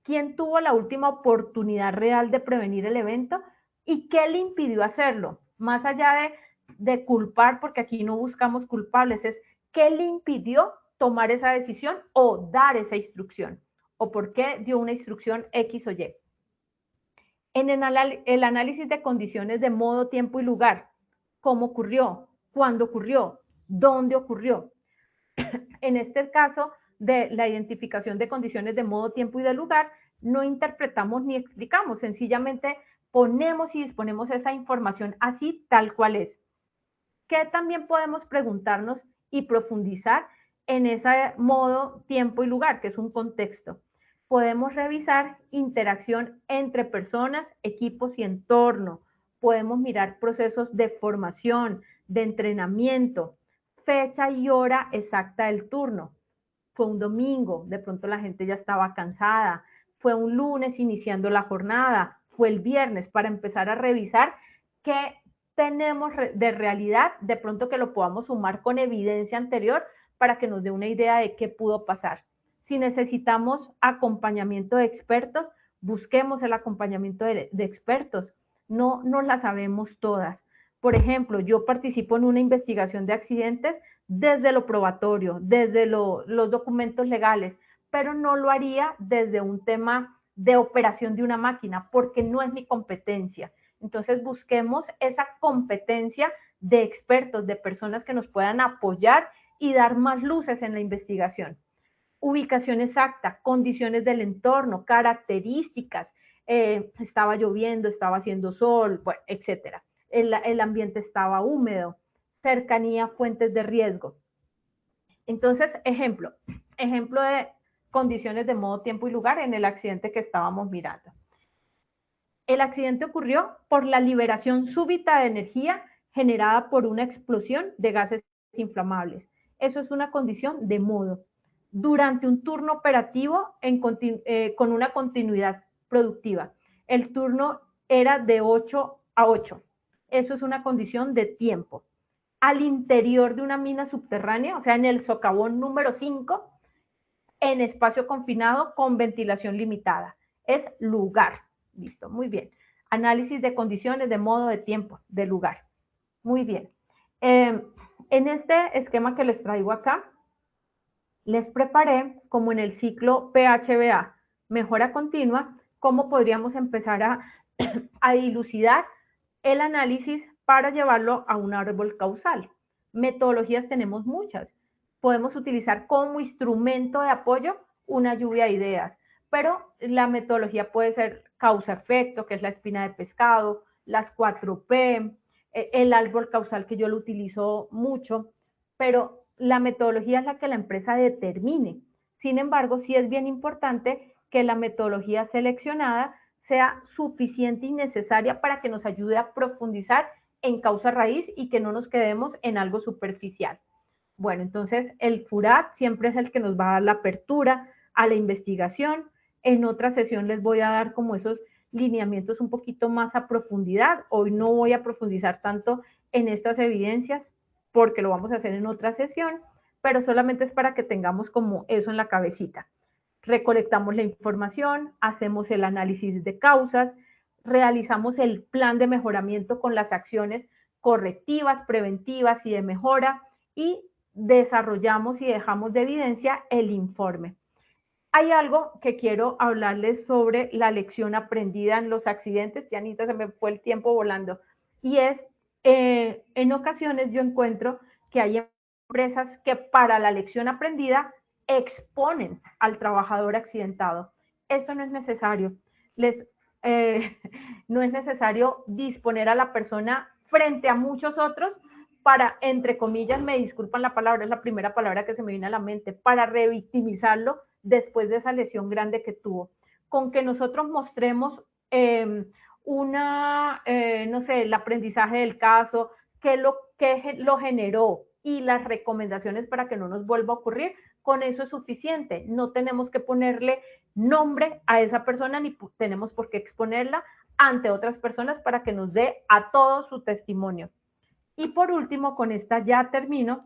¿Quién tuvo la última oportunidad real de prevenir el evento y qué le impidió hacerlo? Más allá de culpar, porque aquí no buscamos culpables, es qué le impidió tomar esa decisión o dar esa instrucción, o por qué dio una instrucción X o Y. En el análisis de condiciones de modo, tiempo y lugar, ¿cómo ocurrió? ¿Cuándo ocurrió? ¿Dónde ocurrió? En este caso de la identificación de condiciones de modo, tiempo y de lugar, no interpretamos ni explicamos, sencillamente ponemos y disponemos esa información así tal cual es. ¿Qué también podemos preguntarnos y profundizar en ese modo, tiempo y lugar, que es un contexto? Podemos revisar interacción entre personas, equipos y entorno. Podemos mirar procesos de formación, de entrenamiento, fecha y hora exacta del turno. Fue un domingo, de pronto la gente ya estaba cansada. Fue un lunes iniciando la jornada. Fue el viernes, para empezar a revisar qué tenemos de realidad, de pronto que lo podamos sumar con evidencia anterior para que nos dé una idea de qué pudo pasar. Si necesitamos acompañamiento de expertos, busquemos el acompañamiento de expertos. No nos la sabemos todas. Por ejemplo, yo participo en una investigación de accidentes desde lo probatorio, desde los documentos legales, pero no lo haría desde un tema de operación de una máquina, porque no es mi competencia. Entonces busquemos esa competencia de expertos, de personas que nos puedan apoyar y dar más luces en la investigación. Ubicación exacta, condiciones del entorno, características, estaba lloviendo, estaba haciendo sol, bueno, etcétera. El ambiente estaba húmedo, cercanía a fuentes de riesgo. Entonces, ejemplo de condiciones de modo, tiempo y lugar en el accidente que estábamos mirando. El accidente ocurrió por la liberación súbita de energía generada por una explosión de gases inflamables. Eso es una condición de modo. Durante un turno operativo con una continuidad productiva. El turno era de 8 a 8. Eso es una condición de tiempo. Al interior de una mina subterránea, o sea, en el socavón número 5, en espacio confinado con ventilación limitada. Es lugar. Listo, muy bien. Análisis de condiciones, de modo, de tiempo, de lugar. Muy bien. En este esquema que les traigo acá, les preparé, como en el ciclo PHBA, mejora continua, cómo podríamos empezar a dilucidar el análisis para llevarlo a un árbol causal. Metodologías tenemos muchas. Podemos utilizar como instrumento de apoyo una lluvia de ideas, pero la metodología puede ser causa-efecto, que es la espina de pescado, las 4P, el árbol causal, que yo lo utilizo mucho, pero la metodología es la que la empresa determine. Sin embargo, sí es bien importante que la metodología seleccionada sea suficiente y necesaria para que nos ayude a profundizar en causa raíz y que no nos quedemos en algo superficial. Bueno, entonces el FURAT siempre es el que nos va a dar la apertura a la investigación. En otra sesión les voy a dar como esos lineamientos un poquito más a profundidad. Hoy no voy a profundizar tanto en estas evidencias porque lo vamos a hacer en otra sesión, pero solamente es para que tengamos como eso en la cabecita. Recolectamos la información, hacemos el análisis de causas, realizamos el plan de mejoramiento con las acciones correctivas, preventivas y de mejora y desarrollamos y dejamos de evidencia el informe. Hay algo que quiero hablarles sobre la lección aprendida en los accidentes. Janita, se me fue el tiempo volando. Y es, en ocasiones yo encuentro que hay empresas que para la lección aprendida exponen al trabajador accidentado. Esto no es necesario. No es necesario disponer a la persona frente a muchos otros para, entre comillas, me disculpan la palabra, es la primera palabra que se me viene a la mente, para revictimizarlo después de esa lesión grande que tuvo. Con que nosotros mostremos no sé, el aprendizaje del caso, que lo generó y las recomendaciones para que no nos vuelva a ocurrir, con eso es suficiente. No tenemos que ponerle nombre a esa persona ni tenemos por qué exponerla ante otras personas para que nos dé a todos su testimonio. Y por último, con esta ya termino.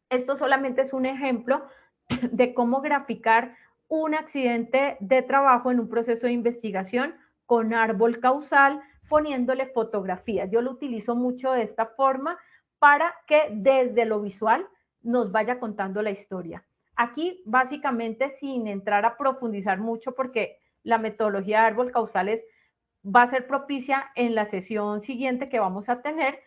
Esto solamente es un ejemplo de cómo graficar un accidente de trabajo en un proceso de investigación con árbol causal, poniéndole fotografías. Yo lo utilizo mucho de esta forma para que desde lo visual nos vaya contando la historia. Aquí, básicamente, sin entrar a profundizar mucho, porque la metodología de árbol causal va a ser propicia en la sesión siguiente que vamos a tener.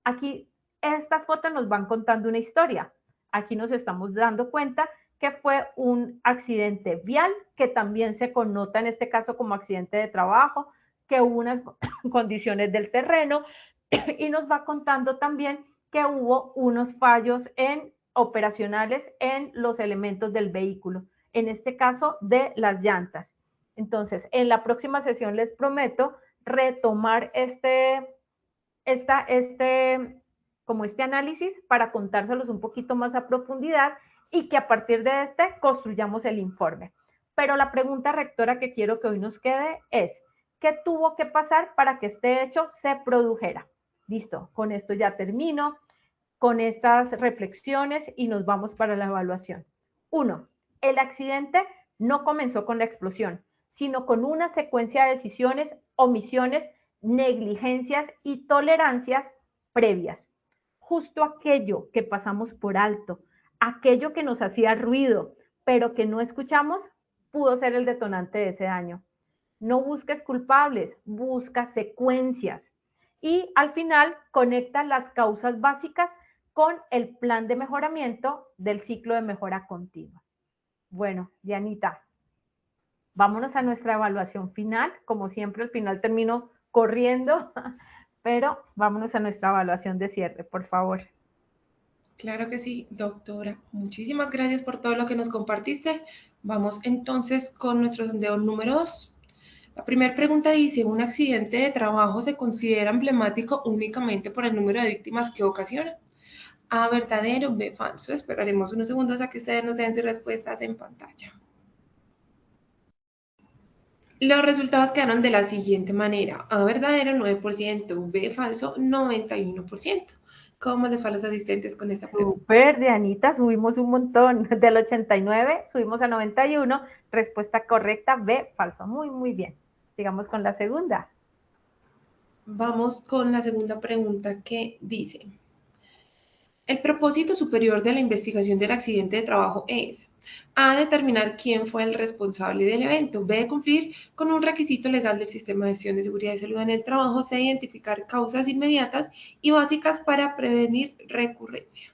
Aquí, estas fotos nos van contando una historia. Aquí nos estamos dando cuenta que fue un accidente vial, que también se connota en este caso como accidente de trabajo, que hubo unas condiciones del terreno y nos va contando también que hubo unos fallos operacionales en los elementos del vehículo, en este caso de las llantas. Entonces, en la próxima sesión les prometo retomar como este análisis para contárselos un poquito más a profundidad y que a partir de construyamos el informe. Pero la pregunta rectora que quiero que hoy nos quede es, ¿qué tuvo que pasar para que este hecho se produjera? Listo, con esto ya termino, con estas reflexiones y nos vamos para la evaluación. 1. El accidente no comenzó con la explosión, sino con una secuencia de decisiones, omisiones, negligencias y tolerancias previas. Justo aquello que pasamos por alto, aquello que nos hacía ruido, pero que no escuchamos, pudo ser el detonante de ese daño. No busques culpables, busca secuencias. Y al final conecta las causas básicas con el plan de mejoramiento del ciclo de mejora continua. Bueno, Dianita, vámonos a nuestra evaluación final. Como siempre, al final termino corriendo, pero vámonos a nuestra evaluación de cierre, por favor. Claro que sí, doctora. Muchísimas gracias por todo lo que nos compartiste. Vamos entonces con nuestro sondeo número 2. La primera pregunta dice, ¿un accidente de trabajo se considera emblemático únicamente por el número de víctimas que ocasiona? A, verdadero, B, falso. Esperaremos unos segundos a que ustedes nos den sus respuestas en pantalla. Los resultados quedaron de la siguiente manera. A, verdadero, 9%, B, falso, 91%. ¿Cómo les fue a los asistentes con esta pregunta? Súper, Dianita, subimos un montón. Del 89 subimos a 91. Respuesta correcta, B, falso. Muy, muy bien. Sigamos con la segunda. Vamos con la segunda pregunta que dice, el propósito superior de la investigación del accidente de trabajo es A, determinar quién fue el responsable del evento, B, cumplir con un requisito legal del sistema de gestión de seguridad y salud en el trabajo, C, identificar causas inmediatas y básicas para prevenir recurrencia.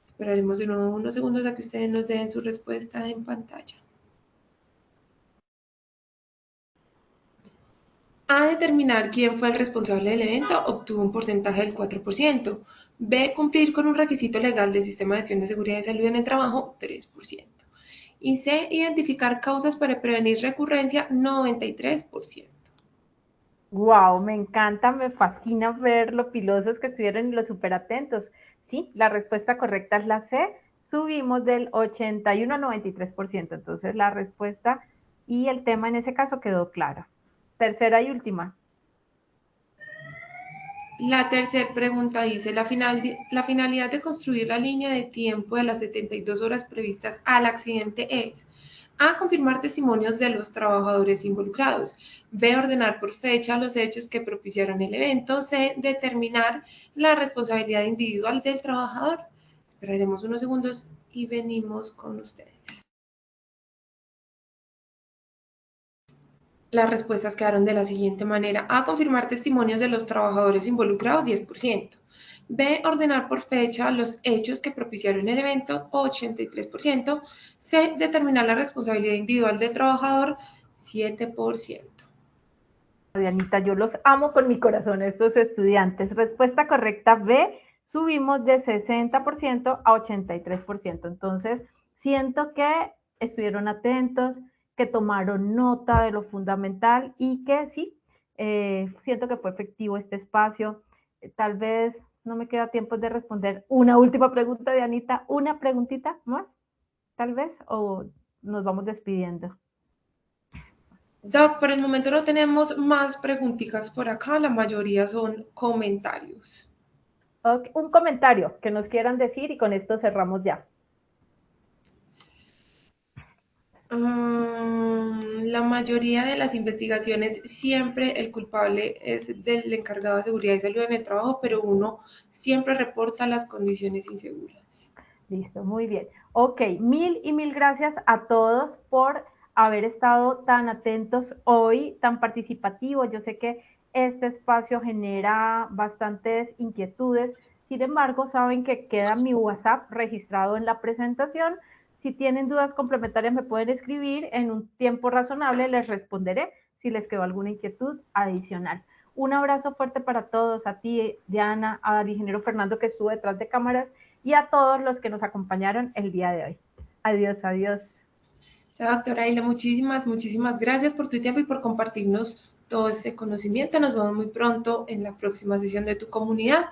Esperaremos de nuevo unos segundos a que ustedes nos den su respuesta en pantalla. A, determinar quién fue el responsable del evento, obtuvo un porcentaje del 4%. B, cumplir con un requisito legal del sistema de gestión de seguridad y salud en el trabajo, 3%. Y C, identificar causas para prevenir recurrencia, 93%. Wow, me encanta, me fascina ver lo pilosos que estuvieron y los súper atentos. Sí, la respuesta correcta es la C. Subimos del 81 a 93%. Entonces la respuesta y el tema en ese caso quedó claro. Tercera y última. La tercera pregunta dice, la finalidad de construir la línea de tiempo de las 72 horas previstas al accidente es A. Confirmar testimonios de los trabajadores involucrados. B. Ordenar por fecha los hechos que propiciaron el evento. C. Determinar la responsabilidad individual del trabajador. Esperaremos unos segundos y venimos con ustedes. Las respuestas quedaron de la siguiente manera. A. Confirmar testimonios de los trabajadores involucrados, 10%. B. Ordenar por fecha los hechos que propiciaron el evento, 83%. C. Determinar la responsabilidad individual del trabajador, 7%. Dianita, yo los amo con mi corazón, estos estudiantes. Respuesta correcta B, subimos de 60% a 83%. Entonces, siento que estuvieron atentos, que tomaron nota de lo fundamental y que sí, siento que fue efectivo este espacio. Tal vez no me queda tiempo de responder una última pregunta, Dianita, una preguntita más, tal vez, o nos vamos despidiendo. Doc, por el momento no tenemos más preguntitas por acá, la mayoría son comentarios. Okay, un comentario que nos quieran decir y con esto cerramos ya. La mayoría de las investigaciones siempre el culpable es del encargado de seguridad y salud en el trabajo, pero uno siempre reporta las condiciones inseguras. Listo, muy bien. Ok, mil y mil gracias a todos por haber estado tan atentos hoy, tan participativos. Yo sé que este espacio genera bastantes inquietudes. Sin embargo, saben que queda mi WhatsApp registrado en la presentación. Si tienen dudas complementarias, me pueden escribir. En un tiempo razonable les responderé si les quedó alguna inquietud adicional. Un abrazo fuerte para todos, a ti, Diana, al ingeniero Fernando que estuvo detrás de cámaras y a todos los que nos acompañaron el día de hoy. Adiós, adiós. Chao, doctora Aida, muchísimas gracias por tu tiempo y por compartirnos todo ese conocimiento. Nos vemos muy pronto en la próxima sesión de tu comunidad.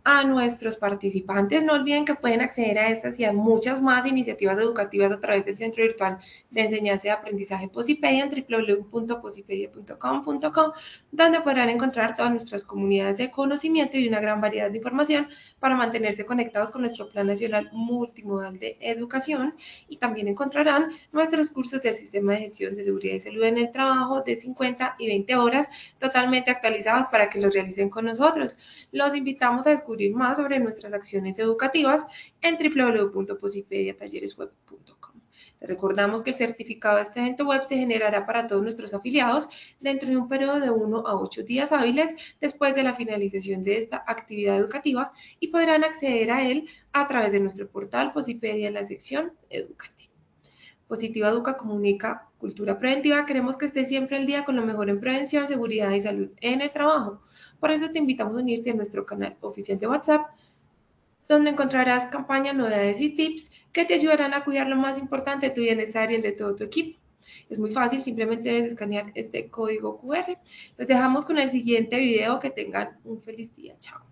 A nuestros participantes, no olviden que pueden acceder a estas y a muchas más iniciativas educativas a través del Centro Virtual de Enseñanza y Aprendizaje Posipedia en www.posipedia.com.co, donde podrán encontrar todas nuestras comunidades de conocimiento y una gran variedad de información para mantenerse conectados con nuestro Plan Nacional Multimodal de Educación, y también encontrarán nuestros cursos del Sistema de Gestión de Seguridad y Salud en el Trabajo de 50 y 20 horas totalmente actualizados para que los realicen con nosotros. Los invitamos a descubrir más sobre nuestras acciones educativas en www.posipediatalleresweb.com. Les recordamos que el certificado de este evento web se generará para todos nuestros afiliados dentro de un periodo de 1 a 8 días hábiles después de la finalización de esta actividad educativa, y podrán acceder a él a través de nuestro portal Posipedia en la sección educativa. Positiva Educa comunica cultura preventiva. Queremos que estés siempre al día con lo mejor en prevención, seguridad y salud en el trabajo. Por eso te invitamos a unirte a nuestro canal oficial de WhatsApp, donde encontrarás campañas, novedades y tips que te ayudarán a cuidar lo más importante de tu bienestar y el de todo tu equipo. Es muy fácil, simplemente debes escanear este código QR. Los dejamos con el siguiente video. Que tengan un feliz día. Chao.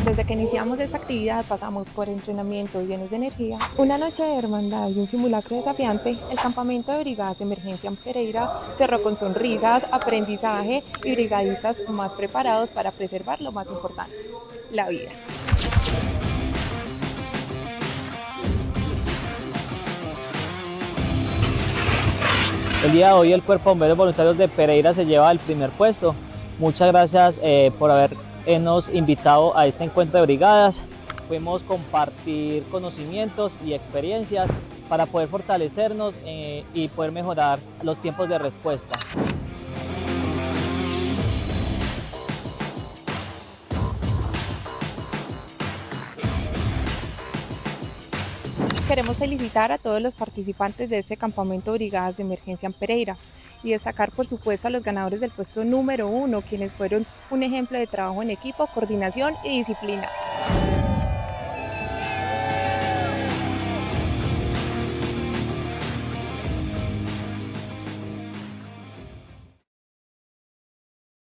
Desde que iniciamos esta actividad pasamos por entrenamientos llenos de energía, una noche de hermandad y un simulacro desafiante. El campamento de brigadas de emergencia en Pereira cerró con sonrisas, aprendizaje y brigadistas más preparados para preservar lo más importante, la vida. El día de hoy el Cuerpo de Bomberos Voluntarios de Pereira se lleva el primer puesto. Muchas gracias por habernos invitado a este encuentro de brigadas. Pudimos compartir conocimientos y experiencias para poder fortalecernos y poder mejorar los tiempos de respuesta. Queremos felicitar a todos los participantes de este campamento de brigadas de emergencia en Pereira y destacar por supuesto a los ganadores del puesto número 1, quienes fueron un ejemplo de trabajo en equipo, coordinación y disciplina.